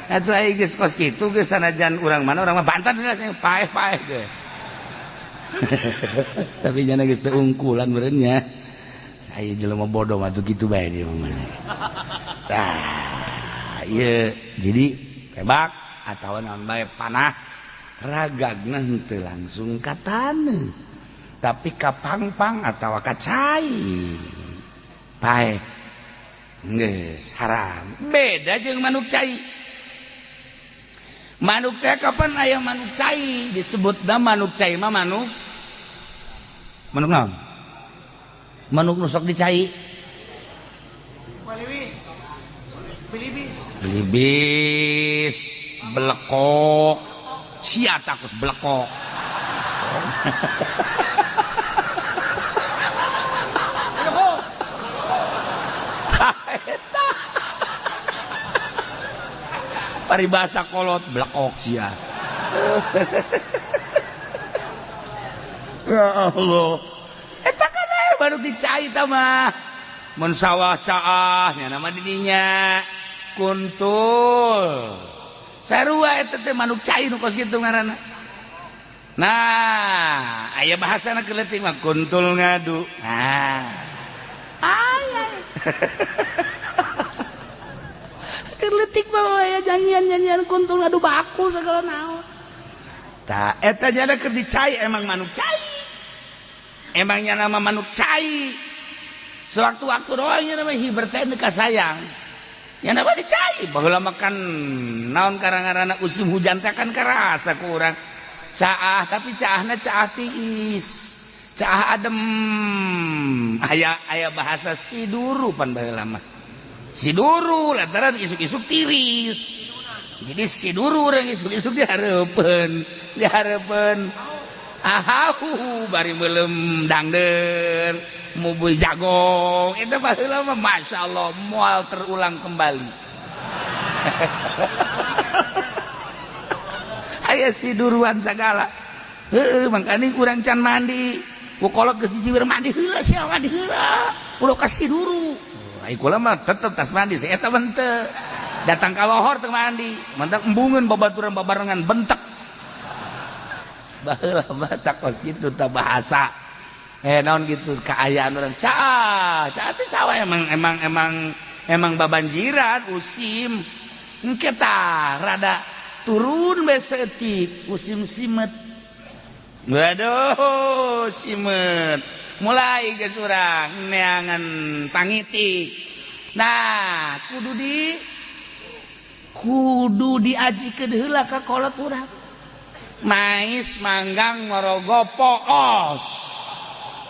atuh ai geus kos kitu geus sanajan urang mana urang mah Banten paeh geus tapi nya geus teu ungkulan meureun nya aya jelema bodoh mah tuh kitu bae dia mah tah ieu jadi tebak atawa naon bae panah ragagna henteu langsung ka taneuh tapi ka pangpang atawa ka cai paeh geus haram beda jeung manuk cai manuk teh kapan aya manuk cai disebutna manuk cai mah manuk naon manuk nu sok dicai belibis belekok sia takus belekok paribasa kolot blekok sia ya Allah eta kan baru dicai tah mah mun sawah caah nya nama didinya kuntul sarua eta teh manuk cai nu kos kitu ngaranna. Nah, aya bahasana keleutik mah kuntul ngadu. Nah. Aya. Keleutik mah aya nyanyian-nyanyian kuntul ngadu bakul segala naon. Tah eta nya keur dicai emang manuk cai. Emangnya nama manuk cai. Sewaktu-waktu doang nya nama hiber teh ka sayang. Ya nama dicai baheula makan naon karangarana musim hujan teh kan karasa ku urang. Caah tapi caahna caah tiis. Caah adem. Aya bahasa siduru pan baheula mah. Siduru lantaran isuk-isuk tiris. Jadi siduru urang isuk-isuk dihareupeun. Ahahu bari meulem dangdeur mubuy jagong eta baheula mah masyaallah moal terulang kembali. Aya siduruan sagala. Heeh mangkana urang can mandi. Ku kolot geus dijiwir mandi heula sia mandi heula. Ulah ka siduru. Ai kula mah tetep tas mandi saya eta bente. Datang ka lohor teu mandi, mentak embungeun babaturan babarengan bentek. Baheula mah takos kitu tah bahasa. Naon gitu kaayaan urang caah teh sawa emang babanjiran usim. Engke tah rada turun we seutik usim simet. Waduh simet. Mulai geus urang neangan pangitik. Nah, kudu diajikeun heula ka kolot urang. Mais manggang ngorogo poos.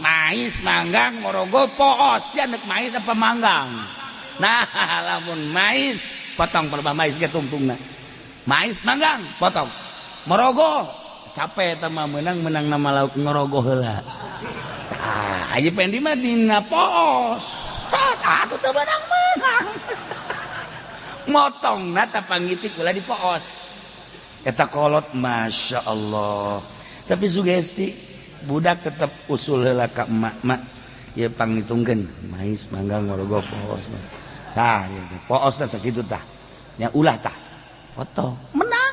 Mais manggang ngorogo poos. Ya neuk mais apa manggang? Nah, lamun mais potong pelebah mais ge tungtungna. Mais manggang potong. Morogo capek eta mah meunang nama lauk ngorogo heula. Ah, aja pendi mah dina poos. Atuh teu menang-menang. Motongna tah pangitik ulah di poos. Eta kolot masya Allah. Tapi sugesti budak tetap usul heula ka emak-emak ya pangitungkeun mais manggang ngorogo poos. Tah poos tah sakitu tah. Nya ulah tah. Potong. Menangan.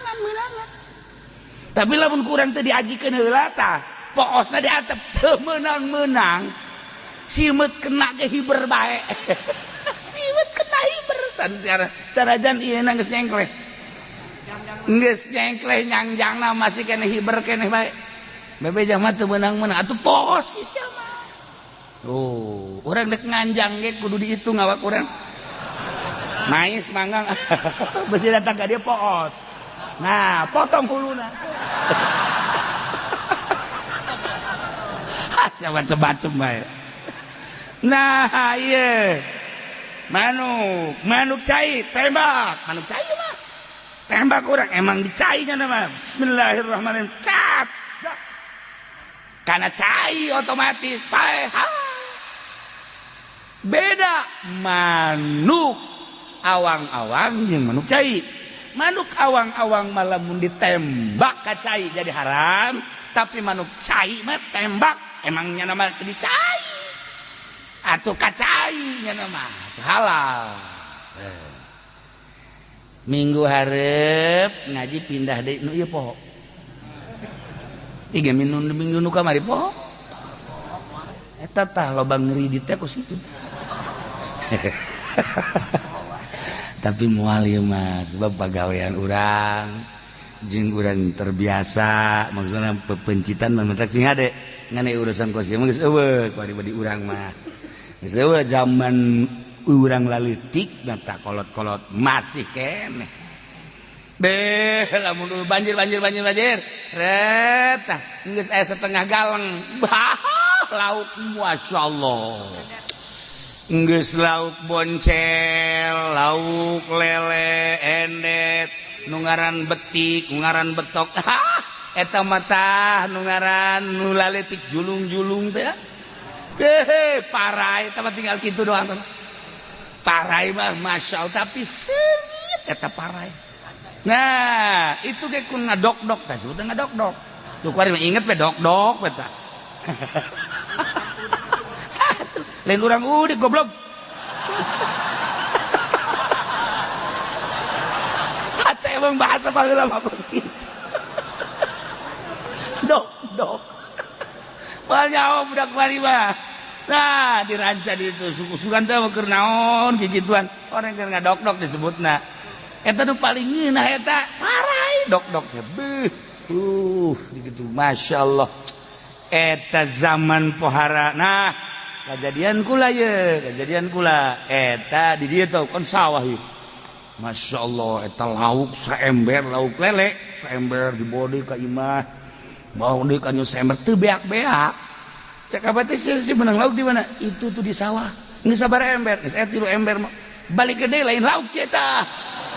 Tapi lamun kurang teh diajikeun heula tah poosna diatep teu meunang-meunang. Simet kena ke hiber bae. Simet kena hiber sarajan ieu geus nyengkleh. Geus nyengkleh nyangjangna masih keneh hiber keneh bae. Bebejah mah teu meunang-meunang atuh poos sia mah. Oh, urang dek nganjang ge kudu dihitung awak urang. Mais manggang besi datang ka dia poos. Nah, potong huluna. Asa macem-macem bae. Nah, iya. Manuk cai tembak. Manuk cai mah. Tembak urang emang dicainya nama. Bismillahirrahmanirrahim. Cap. Karena cai otomatis pae. Beda manuk awang-awang jeung manuk cai. Manuk awang-awang malah mun ditembak ka cai jadi haram, tapi manuk cai mah tembak emangnya nama dicai. Atuh kacai nya nama halal. Minggu hareup ngaji pindah deui nu ieu poho. Ieu minggu nu kamari poho. Eta tah loba ngeuridit teh ku situ. Tapi moal ieu mah sebab pagawean urang jeung urang terbiasa maksudna pepencitan mah mentak sing hade ngane urusan kos ieu mah geus eueuh ku badi urang mah. Geus eueuh zaman urang laletik nata kolot-kolot masih keneh. Beh lamun banjir. Retah geus aya setengah galeng. Bah lauk masyaallah. Geus lauk boncel, lauk lele, endet, nu ngaran betik, nu ngaran betok. Eta mah tah nu ngaran nu laletik julung-julung teh. Parai eta mah tinggal kitu doang teh. Parai mah masyaallah tapi seungit eta parai. Nah, itu ge kun ngadok-dok tah sebutna ngadok-dok. Tuh kuari mah inget we dok-dok we tah. Lain urang udik goblok. Ate emang bahasa baheula mah kitu. Dok. Moal nyaho budak bari mah. Nah, diranca di itu suku-sukan teh keur naon gigituan. Orang keur ngadok-dok disebutna. Eta nu paling ngeunah eta, parai dok-dok teh. Beuh. Gitu. Masyaallah. Eta zaman pohara. Nah, kejadian kula eta di dieu teh kan sawah ieu. Masyaallah eta lauk saember lauk lele, saember dibodi ka imah. Bawa deui ka saember teu beak-beak. Cek apa teh si menang lauk di mana? Itu tuh di sawah. Geus sabar ember, geus aya 3 ember balik gede lain lauk si eta.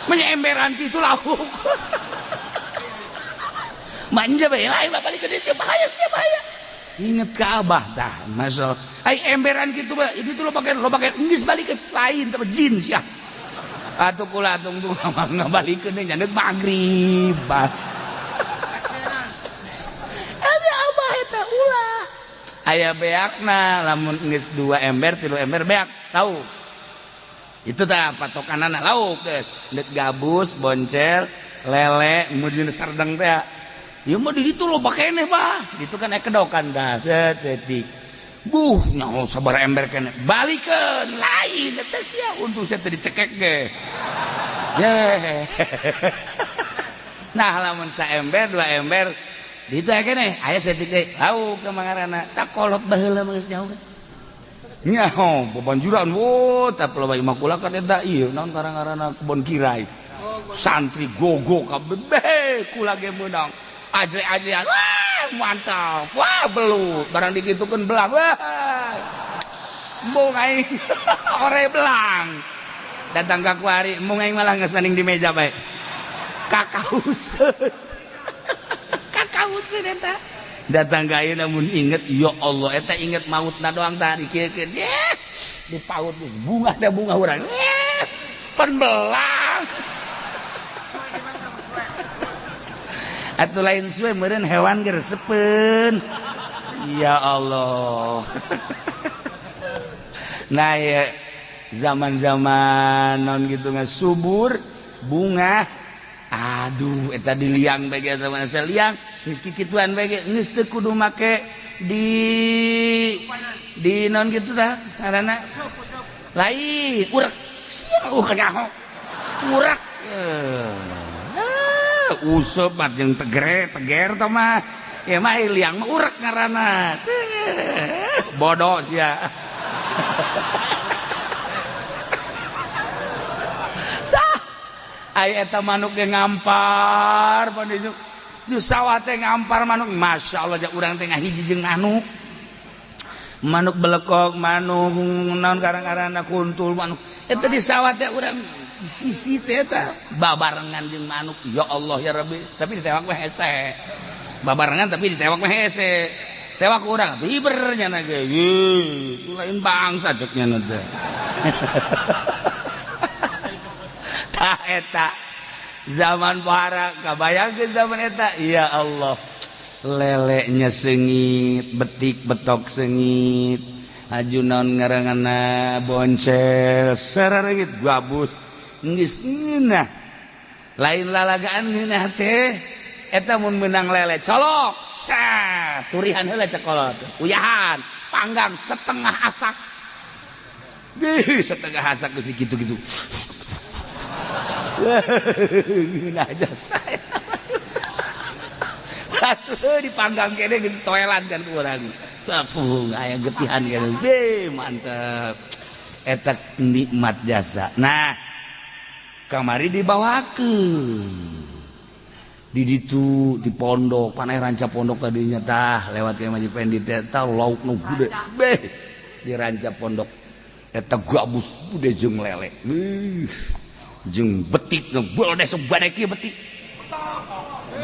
Manya emberan itu lauk. Manja bae lain balik gede siapa bahaya. Inget ka Abah tah, masyaallah. Ai emberan kitu bae, itu tuh lo pakai geus balik ke lain teh jin sia. Atuh kula tunggu ngabalikeun deui nyandeuk magrib. Abah eta ulah. Aya beakna lamun geus 2 ember 3 ember beak tahu itu tah patokanana lauk deuk gabus boncel lele mudina sardeng teh ieu mah di ditu lo pakeneh bah ditu kan aya kedokan tah setik nyaho sabar ember keneh balikeun lain teh sia untung saya teh dicekek ge nah lamun saember 2 ember di itu keneh aya setik deui lauk ke mangarana tak kolot baheula mah geus nyaho nyaho bebanjuran tapi loba imah kula kan eta ieu naon ngaranna kebon kirai santri gogo kabeh kula ge meunang ajre-ajrean wah mantap wah belut barang digitukeun belang wah embung aing ore belang datang ka kuari embung aing malah geus nanding di meja bae kakauseun eta datang ka ieu namun inget ya Allah eta inget mautna doang tah dikiekeun di paut bunga teh bunga urang pan belang atuh lain suwe meureun hewan ge resepeun ya Allah nah ya zaman-zaman non gitu subur bunga aduh eta di liang bae ge zaman saya liang geus kikituan bae ge geus teu kudu make di non gitu tah ngaranna lain urek sia kanyaho urek useup mah jeung teger tah mah ya mah liang mah urek ngaranna bodoh sia aya eta manuk ge ngampar pan di sawah teh ngampar manuk masyaallah ja urang teh ngahiji jeung manuk belekok manuk naon karang-karangna kuntul manuk eta di sawah teh urang sisi teh eta babarengan jeung manuk ya Allah ya Rabbi tapi ditewak mah hese babarengan tapi ditewak mah hese tewak urang biber nya na ge itu lain bangsa cek nya teh tah eta zaman pohara kabayangkeun zaman eta ya Allah lelenya seungit betik betok seungit aju naon ngaranganna boncel sarareungit gabus geus ngeunah lain lalagaan ngeunah teh eta mun meunang lele colok sa turihan heula cekolot uyahan panggang setengah asak setengah asak geus kitu-kitu nah jasa atuh dipanggang kene geus toelan kan urang tapung aya getihan kene mantep eta nikmat jasa nah kamari dibawakeun di ditu di pondok paneh ranca pondok kadinya tah lewat ka Maji Pendi tah lauk nu gede beh di ranca pondok eta gabus gede jeung lele jeung betik ngebul deh sebadek kieu betik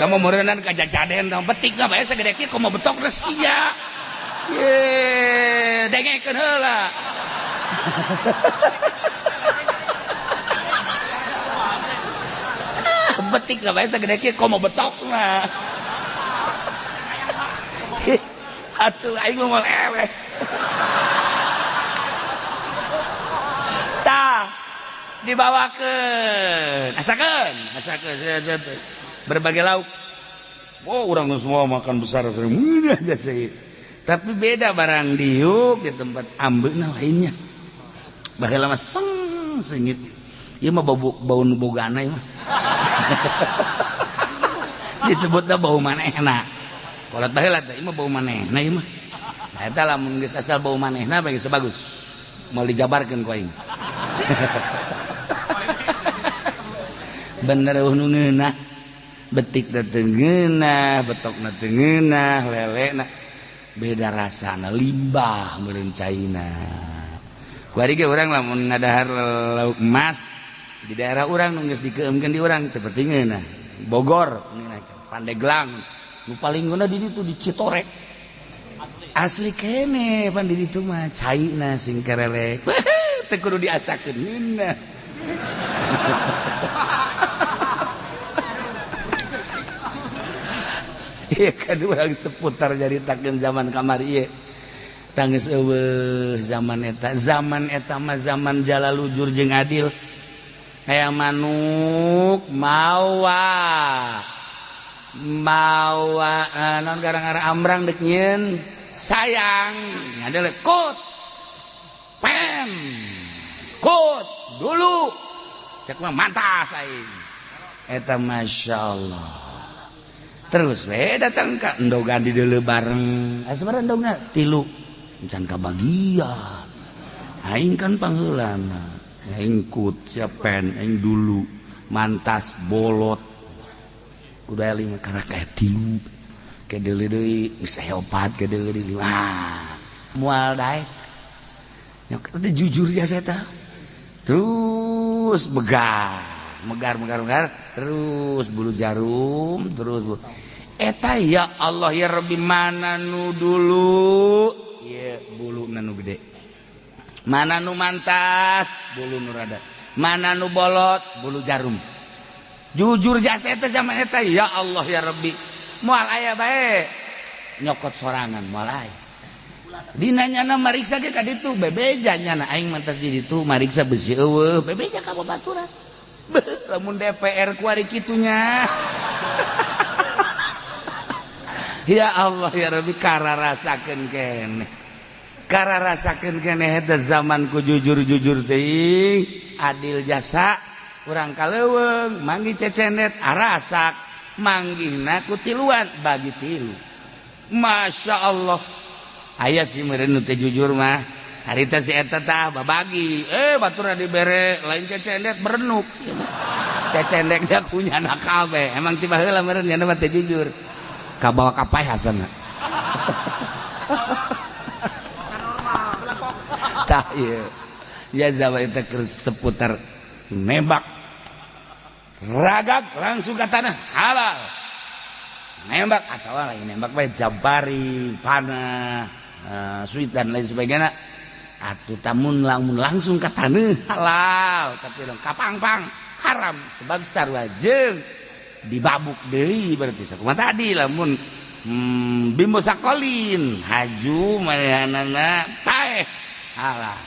kamu meureunnan ka jajaden betik na bae sagede kieu komo betok sia ye dengekeun heula betik na bae sagede kieu komo betok na atuh aing mah moal eleh tah dibawakeun asakeun berbagai lauk. Oh, orang semua makan besar mudah aja sih. Tapi beda barang diuk di tempat ambeuna lainnya. Baheula mah sengit. Ieu mah bau nu bogana ieu mah. Disebutna bau manehna. Kolot baheula teh ieu mah bau manehna ieu mah. Nah eta lamun geus asal bau manehna geus bagus. Mau dijabarkeun ku aing. Bener nu ngeunah. Betik na teu ngeunah, betokna teu ngeunah, lelena beda rasana, limbah meureun caina. Ku ari ge urang lamun ngadahar lauk emas di daerah urang nu geus dikeumkeun di urang teu penting ngeunah. Bogor, Pandeglang, nu paling ngeunah di ditu di Citorek. Asli kene pan di ditu mah caina sing kerelek. Teu kudu diasakeun ngeunah. Iya kan urang seputar nyaritakeun zaman kamari ieu. Tangis eueuh zaman eta mah zaman Jalalujur jeung Adil. Aya manuk mawa naon garang-garang ambrang deuk nyieun sayang ngadele kut pem kut dulu cek mah mantas aing eta masyaallah. Terus we datang ka endogan di deuleu bareng. Sabaraha endogna? 3. Encan kabagian. Aing kan pangheulana. Aing kut sia pen aing dulu mantas bolot. Kudu aya 5 karena kae 3. Ke deuleu deui geus heopat ke deuleu deui. Moal daek. Nyok teh jujur ya saya teh. Terus megar terus bulu jarum terus eta ya Allah ya Rabbi mana nu dulu ya bulu nu gede mana nu mantas bulu nu rada mana nu bolot bulu jarum jujur jasa eta zaman eta ya Allah ya Rabbi moal aya bae nyokot sorangan moal aya dina nyana mariksa ge ka ditu bebeja nyana aing mantas di ditu mariksa besi eueuh bebeja ka babaturan. Lamun DPR ku ari kitunya. Ya Allah ya Rabbi kararasakeun keneh eta zaman ku jujur teuing adil jasa urang kaleuweung manggi cecendet arasak manggihna ku tiluan bagi 3. Masya Allah aya si meureun nu teh jujur mah harita si eta tah babagi baturna dibere lain cecendet berenuk cecendeknya kunyana kabeh emang tiba heula meureun nya mah teh jujur kabawa kapai hasanna tah ieu ya zaman eta keur seputar nembak ragak langsung ka tanah halal nembak atawa lain nembak bae jabari panah suitan lain sebagainya atuh tamun langsung ka taneuh halal tapi dong kapangpang haram sebab sarua jeung dibabuk deui berarti sakumaha tadi lamun bimbo sakolin haju manehanana taeh halal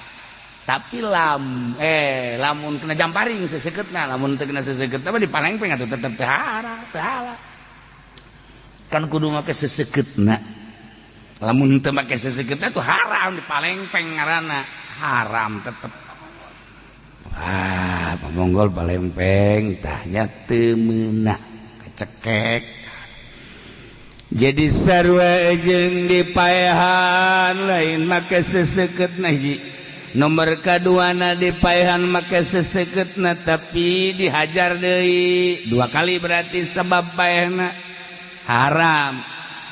tapi lamun kena jamparing sesekeutna lamun teu kena sesekeut mah dipalengpeng atuh tetep teu halal kan kudu make sesekeutna lamun teu make sesekeutna tuh haram dipalengpeng ngaranna haram tetep pamonggol palempeng tahnya teu meunah kecekek jadi sarua jeung dipaehan lain make sesekeutna hiji nomor kaduana dipaehan make sesekeutna tapi dihajar deui 2 kali berarti sebab paehna haram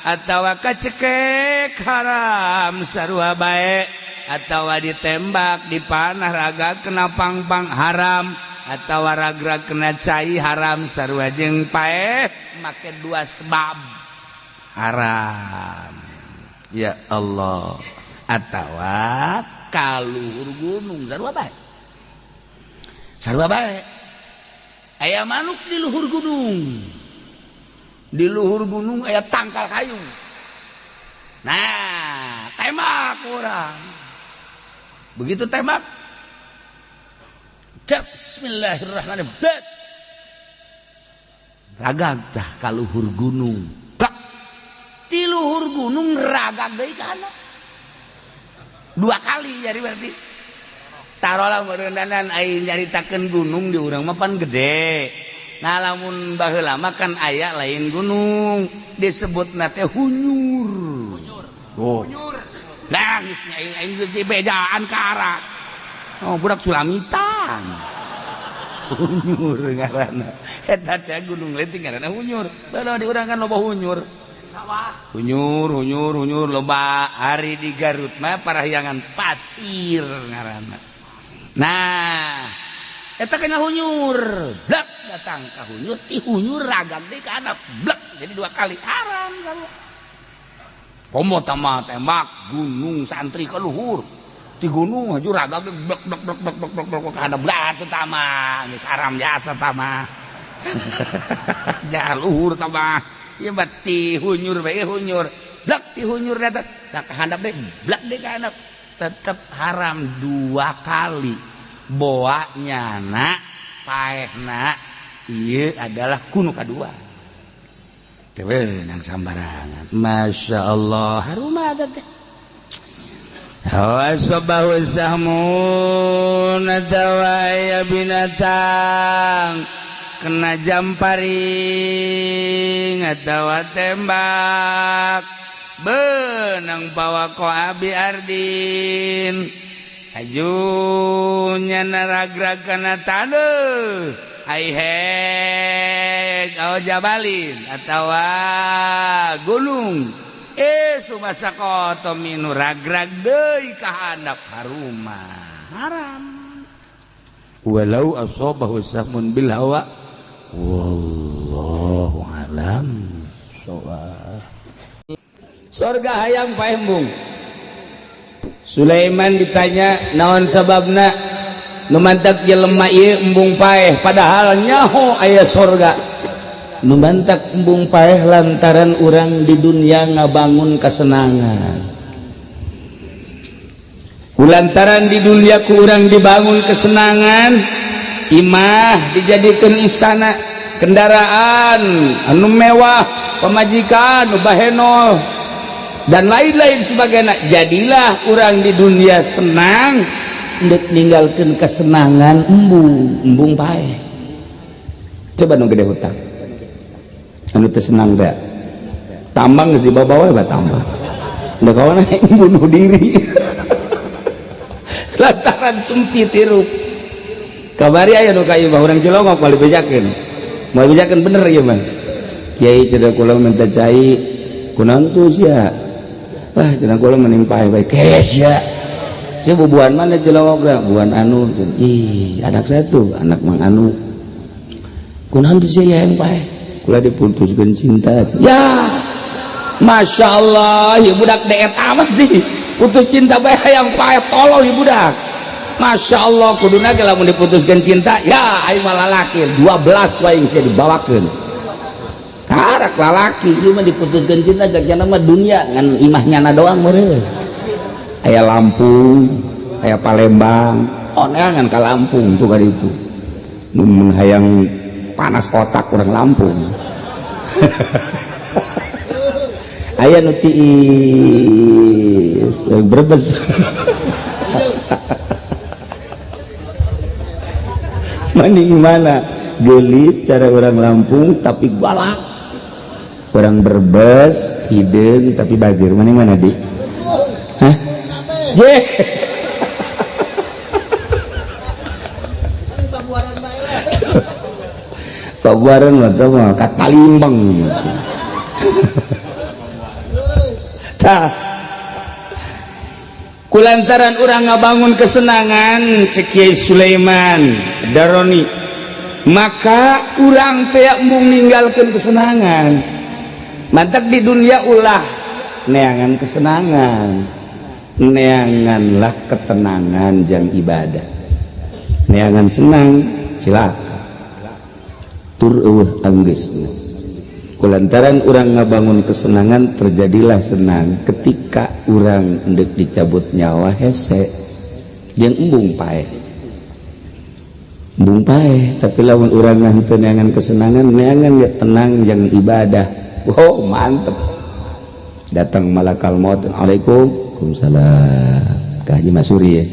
atawa kacekek haram sarua bae atawa ditembak dipanah raga kena pangpang haram atawa ragrag kena cai haram sarua jeung paeh make 2 sebab haram ya Allah atawa kaluhur gunung sarua bae aya manuk di luhur gunung. Di luhur gunung aya tangkal kayu. Nah, tembak orang. Begitu tembak Bismillahirrahmanirrahim. Ragag tah ka luhur gunung. Blak. Ti luhur gunung ragag deui kana. 2 kali jadi berarti. Tarolah meureundanan aing nyaritakeun gunung di urang mah pan gede. Nah lamun baheula mah kan aya lain gunung disebutna teh hunyur. Oh. Lah geus aing geus dibedaan ka arah. Oh budak Sulamitan. Hunyur ngaranna. Eta teh gunung leutik ngaranna hunyur. Baru di urang kan loba hunyur. Sawah. Hunyur loba hari di Garut mah parahyangan pasir ngaranna. Nah, eta kana hunyur. Blak datang ka hunyur, ti hunyur ragag deui ka anak. Blak jadi 2 kali haram kalau. Pomo tama tembak gunung santri ka luhur. Ti gunung haju ragag blak ka hadap blat tama geus haram jasa tama. Ja luhur tama. Ieu bati hunyur bae hunyur. Blak ti hunyur datang ka handap deui blak deui ka handap. Tetep haram 2 kali. Boanya na paehna ieu adalah kuno kadua. Dewe nang sambarangan. Masya Allah harum ada teh. Hawasabahu sahmun atawaya binatang kena jamparing atawa tembak benang bawa ko abi ardin ajunya naragrag kana taneuh aihek aw jabalin atawa gunung sumasa koto minu ragrag deui ka handap haruma haram walau asabahu sahmun bil hawa wallahu alam shawab. Surga hayang paembung. Sulaiman ditanya naon sababna nu mantak jelema ieu embung paeh padahal nyaho aya surga. Nu mantak embung paeh lantaran urang di dunia ngabangun kesenangan. Kulantaran di dunia ku urang dibangun kesenangan, imah dijadikan istana, kendaraan anu mewah, pemajikan anu bahenol dan lain-lain sebagainya. Jadilah urang di dunia senang hendak ninggalkeun kesenangan embung paeh. Coba nu gede hutang anu teu senang da tambang geus dibawa we tambang da kawana bunuh diri lantaran sempit hirup. Kabari aya nu ka ieu urang Cilongok moal dibejakeun bener ieu mah kiai cenah kula minta cai kunaon tuh sia wah cenah kula mending paeh bae kes ya sia bubuhan mana Cilongok da bubuhan anu ih anak satu anak Mang Anu kunaon tuh sia yang paeh kula diputuskeun cinta ya Masya Allah ya budak deet amat sih putus cinta bae hayang paeh tolol ya budak. Masya Allah kuduna ge lamun diputuskeun cinta ya aing mah lalaki 12 ku aing sia dibawakeun karak lalaki ieu mah diputuskeun cinta jakjana mah dunia ngan imahnyana doang meureun. Aya Lampung aya Palembang oneangan ka Lampung tuh ka ditu mun hayang panas otak kurang Lampung. Aya nu tiis Brebes. Mending mana geulis cara orang Lampung tapi galak, orang Brebes hideung tapi bageur. Mending mana di hah je Pabuaran mah teh mah katalimbang. Tah. Kulantaran urang ngabangun kesenangan cek Kiai Sulaiman Daroni, maka urang teh embung ninggalkeun kesenangan. Mantak di dunia ulah neangan kesenangan. Neanganlah ketenangan jang ibadah. Neangan senang cilaka. Tur eueuh anggeusna. Kulantaran urang ngabangun kesenangan terjadilah senang ketika urang hendak dicabut nyawa hese jeung embung paeh. bungpae tapi lawan urang nganteun neangan kesenangan neangan ya tenang jangan ibadah. Wow mantep. Datang malakal maut. Assalamualaikum. Waalaikumsalam. Ka Haji Masuri ya.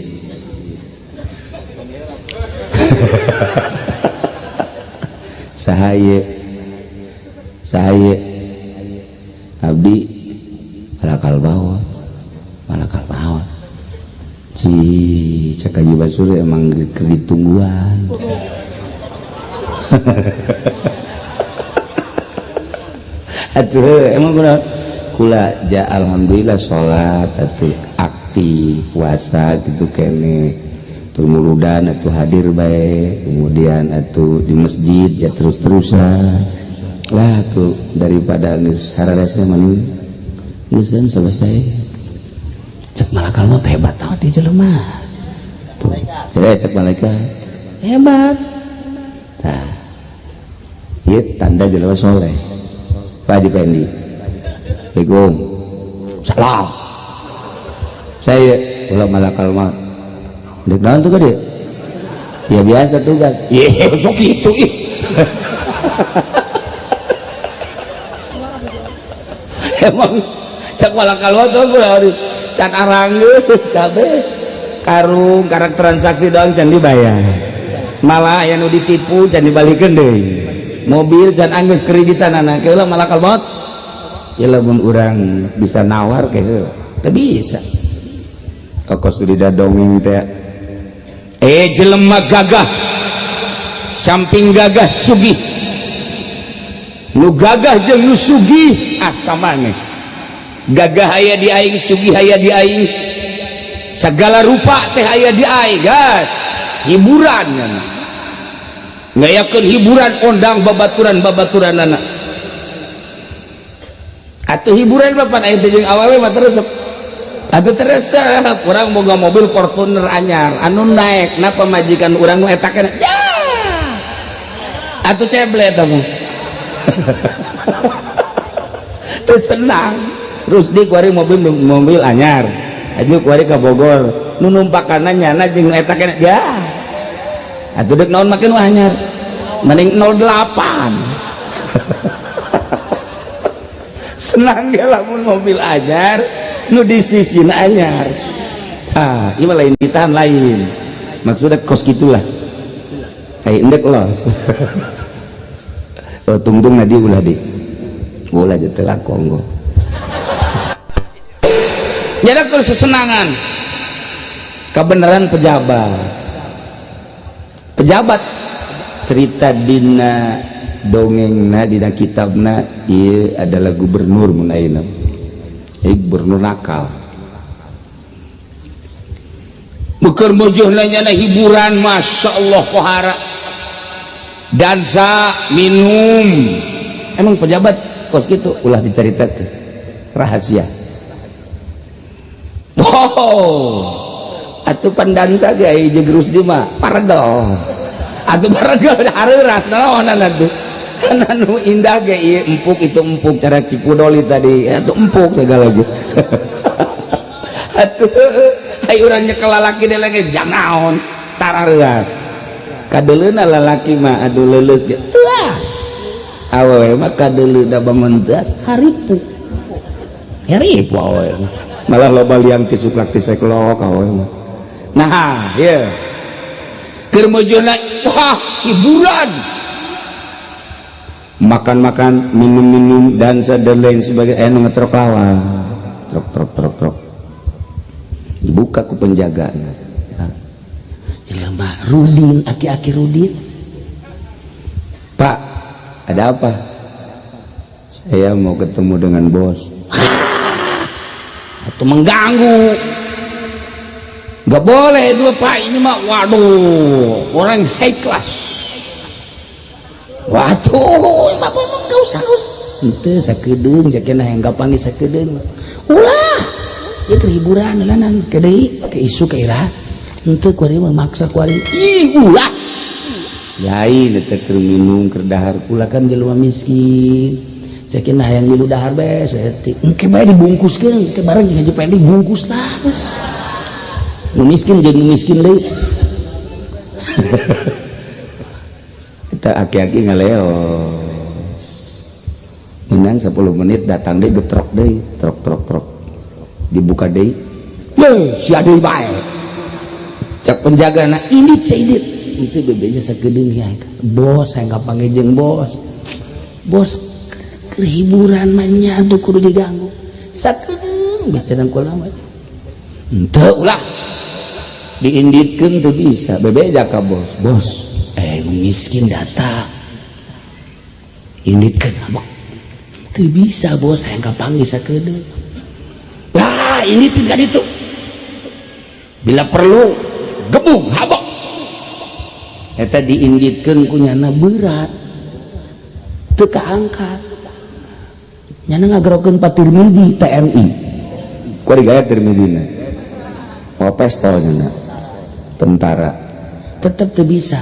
Sahaye abdi malakal maut cek Haji Masuri emang ditungguan. Atuh emang benar kula ja alhamdulillah sholat atuh aktif puasa gitu kene tumurudan atuh hadir bae kemudian atuh di masjid ya terus-terusan lah tuh daripada geus hararese mending geuseun selesai cek malakal maut hebat tah ti jelema tuh cek malaikat hebat nah ieu tanda jelema soleh Pak Haji Pendi. Assalamualaikum. Salam. Saya ulah malakal maut. Dek naon tuh ka dia? Ya biasa tugas. Iya, sok kitu ih. Emang sak malakal maut tuh kudu sak aranggeus kabeh. Karung karak transaksi doang can dibayar. Malah aya nu ditipu can dibalikeun deui. Mobil can anggeus kreditan anak keula malakal maut ya lamun urang bisa nawar kayak teu bisa kokos di dongeng teh jelema gagah samping gagah sugih nu gagah jeung nu sugih asa maneh gagah aya di aing sugih aya di aing segala rupa teh aya di aing gas hiburan ngayakeun hiburan ondang babaturan anak atuh hiburan bapak aya teh jeung awewe mah teresep atuh teresep urang boga mobil Fortuner anyar anu naek na pamajikan urang nu eta kana ya atuh ceble eta mah teu senang Rusdi kuari mobil anyar aju kuari ka Bogor nu numpakanna nyana jeung nu eta kana ya atuh dek naon make nu anyar mending 08 senang ya lamun mobil anyar nu di sisina anyar ieu mah lain ditahan lain maksudnya kos gitulah kayak endek los tungtung nadi ulah di ulah jetelah konggo jadi kalau sesenangan kebenaran pejabat cerita dina dongengna dina kitabna ieu adalah gubernur mun ayeuna gubernur nakal beukeur mojohna nyana hiburan masyaallah pohara dansa minum emang pejabat kos kitu ulah dicaritakeun rahasia atuh pandansa ge aya jeung Rusdi mah paregel atuh paregel hareuras naonan atuh kana nu indah ge ieu empuk itu empuk cara Cipudoli tadi atuh empuk segala ge atuh ai urang nyekel lalaki de lagi jangaon tarareuas kadeuleuna lalaki mah adu leuleus ge teuas awewe mah kadeuleu da bamenteas haripu awewe malah loba liang tisuklak tiseklok awewe mah nah ieu keur mojona wah hiburan makan-makan minum-minum dansa dan lain sebagainya anu ngetrok lawan trok dibuka ku penjaga jelema Rudin aki-aki Rudin Pak ada apa saya mau ketemu dengan bos atau mengganggu gak boleh itu Pak ini mah waduh orang high class waduh bapak emang gak usah itu sakedeung jakena yang gak panggil sakedeung ulah ya kehiburan lanan kedai ke isu ke ira itu kuari memaksa kuari ih ulah lain eta keur minum keur dahar kula kan jelema miskin jakena hayang milu dahar bae saeutik engke bae dibungkuskeun ke bareng jeung Haji Pendi bungkus lah geus nu miskin jeung nu miskin deui kita aki-aki ngaleos menang 10 menit datang deh getrok deh trok dibuka deh si adil baik cak penjaga nah ini cedit itu bebeja sagedeng ya bos saya nggak panggil jeung bos kehiburan mainnya tuh kudu diganggu sagedeng bicara kula mah henteu ulah diinditkeun tuh bisa bebeja ka bos miskin datang inditkeun abok teu bisa bos saya nggak panggil sagedeng lah ini tinggal itu bila perlu gebung habok eta diinditkeun ku nyana berat teu kaangkat nyana ngagerokeun Pak Tirmidzi TNI ku digaya Tirmidzina pistol nyana tentara tetep teu bisa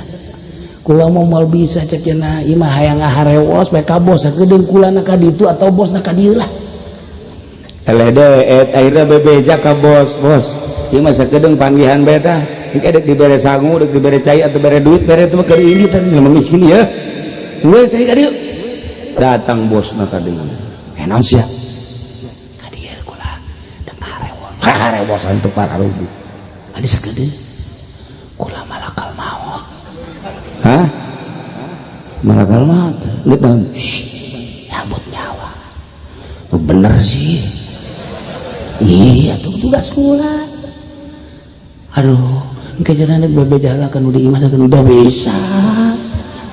kula mau mal bisa cek cenah ieu mah hayang ngaharewos bae ka bos sakedeung kulana ka ditu atau bosna ka dieu lah eleh deet akhirna bebeja ka bos ieu mah sakedeung panggihan bae tah engke dek dibere sangu dek dibere cai atau bere duit bere teh keur ini teh miskin ya geus saya ka dieu datang bosna ka dieu naon sia ka dieu kula dek harewos untuk para rugi adi sakedeung kula malakal maut hah malakal maut lihat naon nyabut nyawa bener sih iya tuh tugas kula aduh kejadian itu berbeda lah kan udah imas kan udah bisa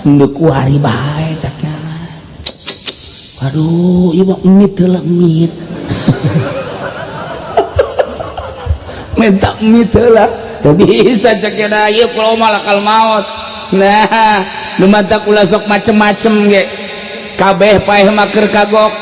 udah kuari bae caknya aduh ibu mit lah mit minta mit lah tapi bisa caknya dah iya kalau malakal maut nah lumata kula sok macem-macem ge kabeh paeh maker kagok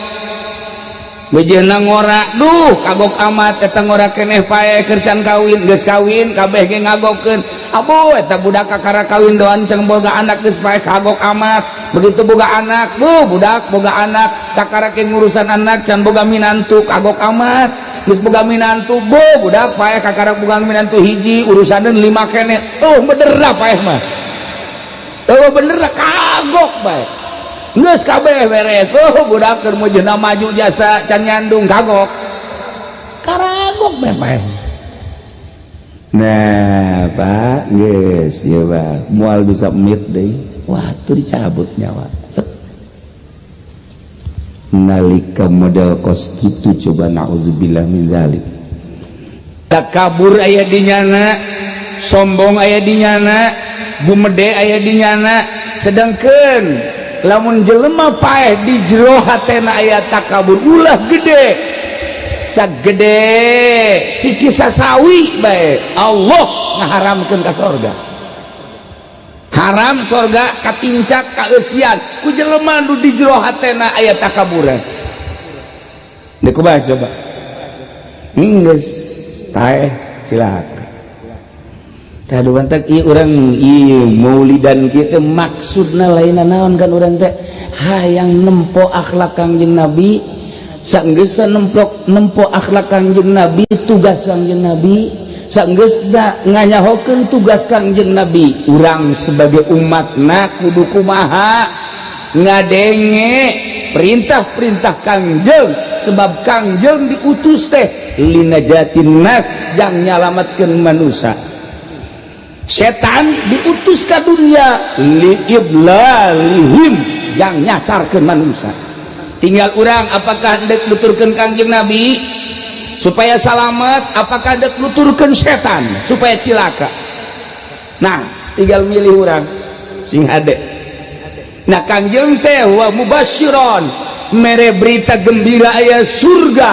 bejena ngora duh kagok amat eta ngora keneh pae keur can kawin geus kawin kabeh ge ngagokkeun abo eta budak kakara kawin doan ceng boga anak geus pae kagok amat begitu boga anak budak boga anak kakara ke ngurusan anak can boga minantu kagok amat geus boga minantu budak pae kakara boga minantu hiji urusaneun 5 keneh bener lah pae mah bener lah kagok bae geus kabeh beres budak keur mujuna maju jasa can nyandung kagok karagok bae nah Pak geus ya Pak moal bisa mit deui waktu dicabut nyawa nalika model kos kitu coba naudzubillah min zalik takabur aya di nyana sombong aya di nyana gumede aya di nyana sedangkeun lamun jelema paeh di jero hatena aya takabur ulah gede sagede siki sasawi bae Allah ngaharamkeun ka sorga haram sorga katincak kaeusian ku jelema nu di jero hatena aya takaburan deuk kumaha coba geus taeh cilaka tadi wantak ieu urang ieu maulidan kitu maksudna lain naon kan urang teh hayang nempo akhlak Kangjeng Nabi saenggeus nempo akhlak Kangjeng Nabi tugas Kangjeng Nabi saenggeus nganyahokeun tugas Kangjeng Nabi urang sebagai umatna kudu kumaha ngadenge perintah-perintah Kangjeng sebab Kangjeng diutus teh linajatin nas jang nyalamatkeun manusia setan diutus ke dunia liiblalihim yang nyasarkeun manusia tinggal urang apakah dek nuturkeun Kangjeng Nabi supaya selamat apakah dek nuturkeun setan supaya cilaka nah tinggal milih urang sing hade nah Kangjeng teh wa mubasyiron mere berita gembira aya surga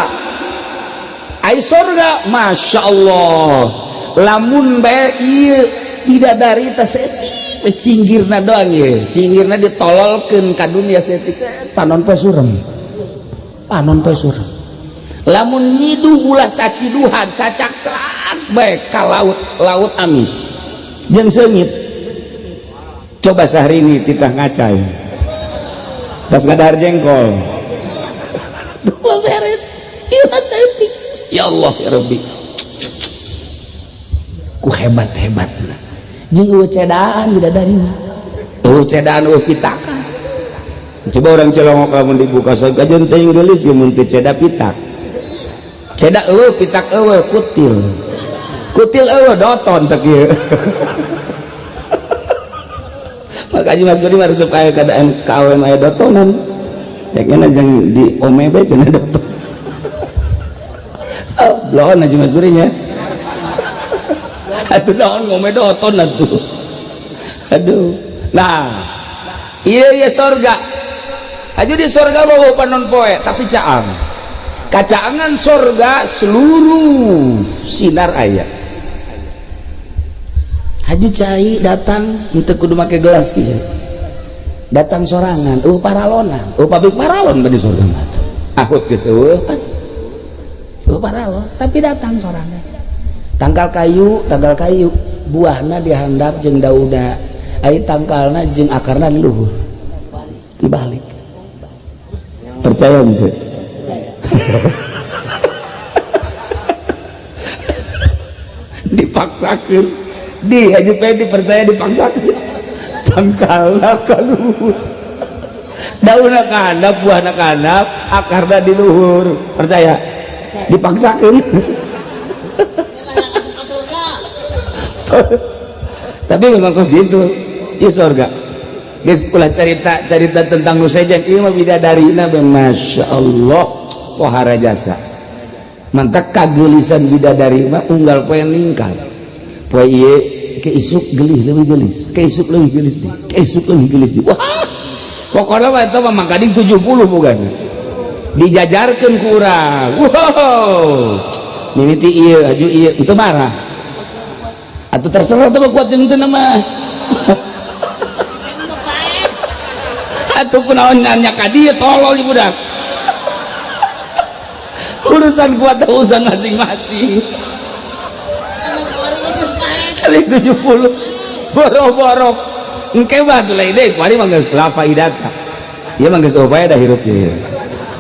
aya surga Masya Allah lamun bae ieu bidadari teh setik cinggirna doang ye cinggirna ditololkeun ka dunia setik panon poe surem lamun nyidu ulah saciduhan sacaksak bae ka laut amis jeung seungit coba sahrini titah ngacai pas ngadahar jengkol tuh beres ieu setik ya Allah ya Rabbi ku hebat-hebatna jeung eueuh cedaan bidadari cedaan pitakan. Coba orang Cilongok lamun dibuka surga jeung teh gelis ge mun teu ceda pitak. Ceda pitak kutil. Kutil doton sakieu. Makanya Mas Budi harus supaya keadaan kawen aya dotonan. Cekna jeung di omebe cenah doton. Lawan aja Mas Budi nya. Atuh naon ngome doton atuh. Aduh. Nah, iya surga. Aju di surga bawa panon poe tapi caang. Kacaangan surga seluruh sinar ayat. Aju cai datang untuk kudu make gelas kieu. Datang sorangan, paralonan, pabrik paralon di surga mah. Ahut geus pan. Paralon, tapi datang sorangan. Tangkal kayu, buahna dihandap jeung daunna. Ai tangkalna jeung akarna di luhur. Dibalik. Percaya gitu. Dipaksakan di Haji Pedi percaya dipaksakan tangkalna ka luhur daunna ka handap buahna ka handap akarna di luhur percaya dipaksakan. Tapi memang kos gitu ya surga. Geus ulah cerita tentang nu sejen ieu mah bidadarina be masyaallah pohara jasa. Mantap kageulisan bidadari mah unggal poe ningkal. Poe ieu ke isuk geulih leuwih geulis, ke isuk leuwih geulis deui, ke isuk leuwih geulis deui. Wah. Pokona mah eta mah mangkading 70 bukan. Dijajarkeun ku urang. Wow. Mimiti ieu aju ieu teu marah. Atuh terserah teh kuat jeung teu mah. Atuh kunaon nanya ka dieu tolol ieu budak. Urusan kuat urusan masing-masing. Kali 70 boro-boro engke mah tuh lain deui kuari mah geus lafa idata. Ieu mah geus upaya dah hirup ieu.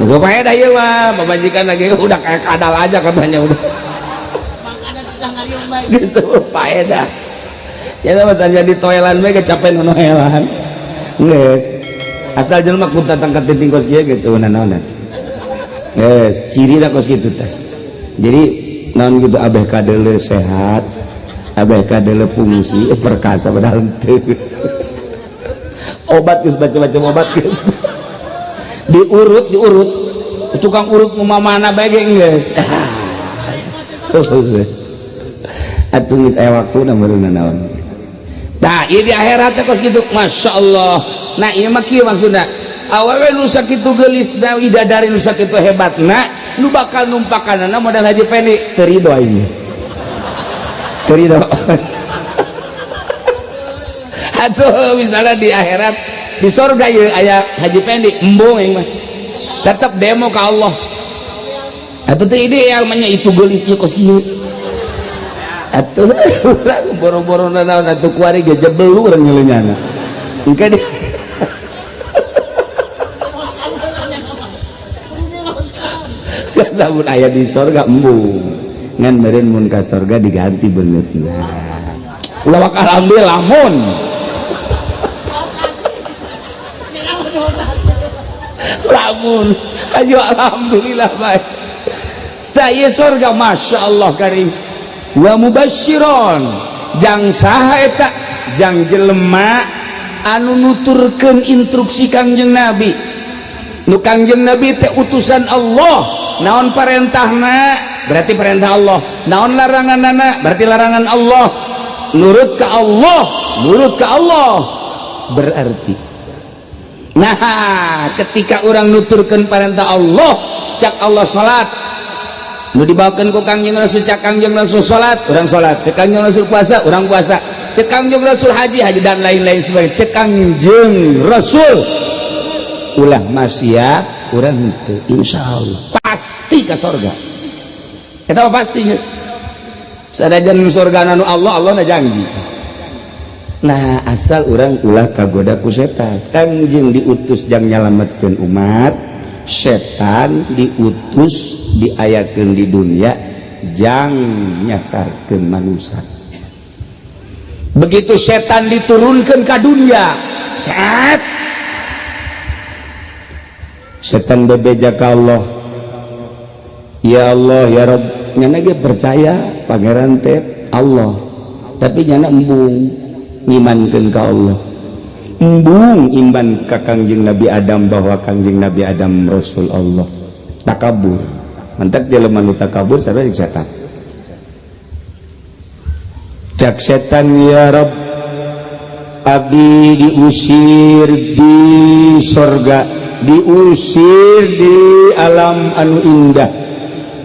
Geus upaya dah ieu mah pamajikan lagi udah kayak kadal aja katanya udah. Makana tidak ngariung bae. Geus upaya dah. Ya mah jadi toelan we kecapen noelan. Geus. Asal jelema ku datang ka titing kos kieu geus eueunan-eueunan. Geus, ciri da kos kitu teh. Jadi naon gitu abeh kadeuleu sehat, abeh kadeuleu fungsi perkasa padahal teu. Obat geus baca-baca obat geus. Diurut. Tukang urut mu mamana bae geus. Atuh geus aya waktuna meureunna naon. Nah, ieu di akhirat teh kos kitu, masyaallah. Nah, ieu mah kieu maksudna. Awewe nu sakitu geulisna widadari nu sakitu hebatna, nu bakal numpakanana modal Haji Pendi teu ridho aing. Teu ridho. Atuh misalnya di akhirat di surga ieu aya Haji Pendi embung aing mah. Tetep demo ka Allah. Atuh teu ideal mah nya itu geulisnya kos kieu. Atuh urang boro-boro naon atuh kuari ge jebel urang nyeuleunnyana. Engke di lamun aya di surga embung ngan meureun mun ka surga diganti beungeutna. Ulah bakal ambil lamun ayo alhamdulillah baik. Da ieu surga masyaallah karim. Wa mubasysyiron jang saha eta jang jelema anu nuturkeun instruksi Kangjeng Nabi. Nu Kangjeng Nabi teh utusan Allah. Naon perintahna berarti perintah Allah, naon laranganna berarti larangan Allah. Nurut ke Allah berarti. Nah, ketika orang nuturkeun perintah Allah, cak Allah salat, nu dibawakeun ku Kangjeng Rasul, cak Kangjeng Rasul salat, urang salat, cak Kangjeng Rasul puasa, urang puasa, cak Kangjeng Rasul haji dan lain-lain sebagainya, cak Kangjeng Rasul ulah maksiat urang henteu, insyaallah pasti ke surga. Eta mah pasti geus. Sadajan surga anu Allah na janji. Nah, asal orang ulah kagoda ku setan. Kangjeng diutus jang nyalametkeun umat, setan diutus diayakeun di dunia jang nyasarkeun manusia. Begitu setan diturunkan ke dunia, setan bebeja ke Allah, ya Allah ya Rabb, nyana ge percaya pangeran teh Allah, tapi nyana embung ngimankeun ka Allah, embung iman ka Kangjeng Nabi Adam bahwa Kangjeng Nabi Adam Rasul Allah. Takabur, mantap jelema nu takabur sareng setan. Cak setan, ya Rabb, abdi diusir di sorga, diusir di alam anu indah,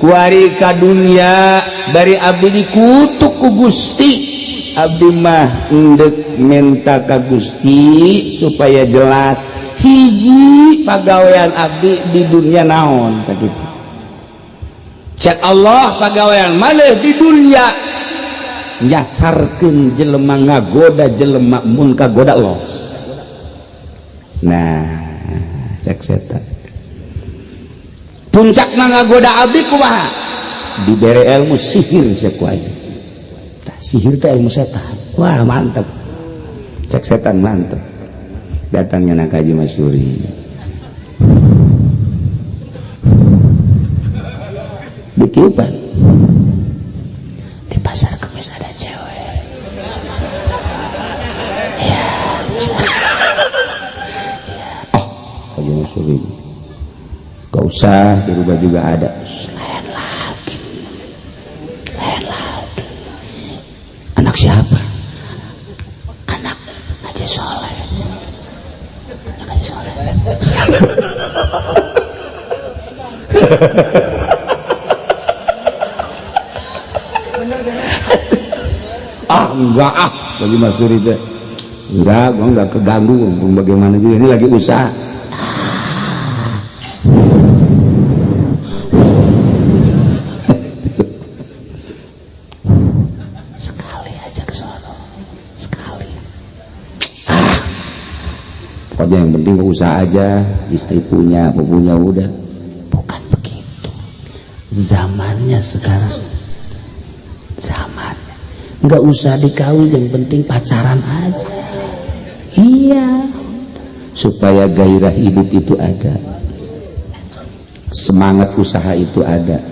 kuari ka dunia bari abdi dikutuk ku Gusti. Abdi mah endek minta ka Gusti supaya jelas hiji pagawean abdi di dunia naon sakitu. Cak Allah, pagawean maneh di dunia nyasarkeun jelema ngagoda jelema, mun kagoda los. Nah, cek setan puncakna ngagoda abdi kumaha? Dibere ilmu sihir sakuanya. Sihir teh ilmu setan. Wah, mantap. Cek setan mantap. Datangnya nak Haji Masyuri. Dikiupan. Di pasar Kemis ada cewek. Ya. Oh, Haji Masyuri. Gak usah, di rumah juga ada. Lain lagi. Anak siapa? Anak Haji Soleh. Anak Haji Soleh. Enggak Haji Masyuri teh. Enggak, gua enggak keganggu. Bagaimana juga ini lagi usaha. Pokoknya yang penting usaha aja, istri punya, apa punya udah. Bukan begitu. Zamannya sekarang, zamannya nggak usah dikawin, yang penting pacaran aja. Iya, supaya gairah hidup itu ada, semangat usaha itu ada.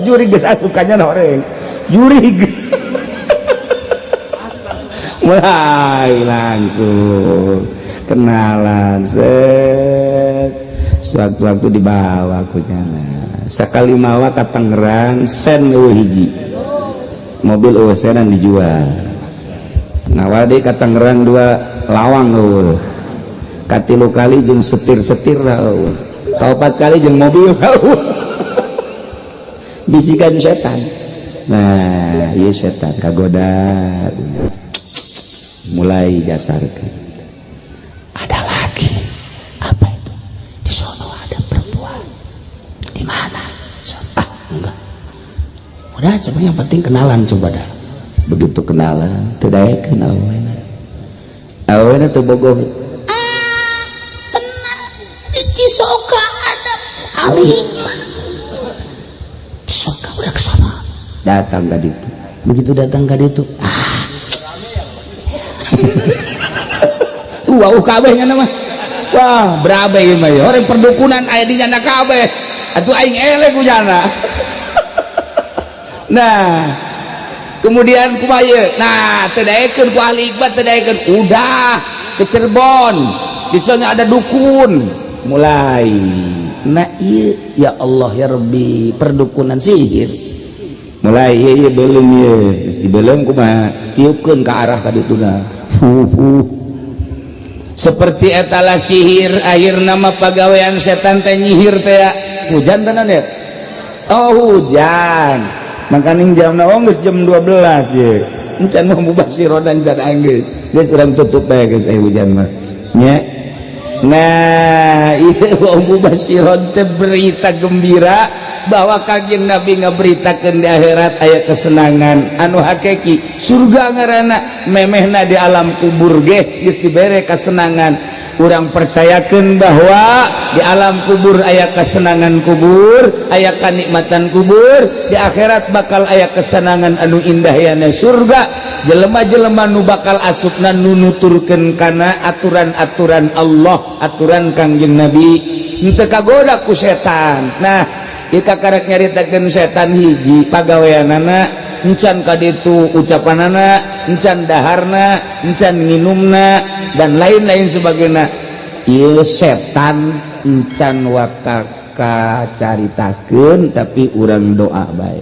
Juri geus asukannya noreng, juri mulai langsung kenalan, sewaktu-waktu dibawa ku jalan sekali mawa ke Tangerang sen hiji mobil senan dijual ngawade ke Tangerang 2 lawang katilu kali jeung setir-setir kaopat kali jeung mobil bisikan setan. Nah iya setan kagoda mulai dasarkan. Ada lagi apa itu? Di sono ada perempuan. Di mana? Enggak. Udah coba yang penting kenalan coba dah. Begitu kenalan, teu daekeun awena. Awena teu bogoh. Tenang. Di Cisoka ada Ali. Cisoka udah ke sono. Datang ka ditu. Begitu datang ka ditu, wah kabeh nya mah wah berabe ieu mah orang perdukunan aya di nyana kabeh atuh aing eleh ku nyana. Nah kemudian kumaha ieu? Nah teu daekeun ku ahli hikmat, teu daekeun udah ke Cirebon di sana ada dukun mulai. Nah ieu ya Allah ya Rabbi perdukunan sihir mulai ieu beuleum ieu geus dibeuleum kumaha tiupkeun ka arah ka dituna. Seperti etalah sihir akhir nama pagawean setan teh nyihir teh hujan tenan ya. Oh hujan makaning jamna geus jam 12 ye encan mah mubasyiron dan can anggeus geus urang tutup bae geus hujan mah nya. Nah ieu mubasyiron teh berita gembira bahwa Kangjeng Nabi ngaberitakeun di akhirat aya kesenangan anu hakiki surga ngaranna memehna di alam kubur ge geus dibere kesenangan urang percayakan bahwa di alam kubur aya kesenangan kubur, aya kenikmatan kubur, di akhirat bakal aya kesenangan anu indah yana surga. Jelema-jelema nu bakal asupna nu nuturkeun kana aturan-aturan Allah, aturan Kangjeng Nabi, henteu kagoda ku setan. Nah, ieu kakarek nyaritakeun setan hiji pagaweanana, encan kaditu ucapanana, encan daharna, encan nginumna dan lain-lain sebagainya. Ieu setan encan waka kacaritakeun tapi urang doa bae.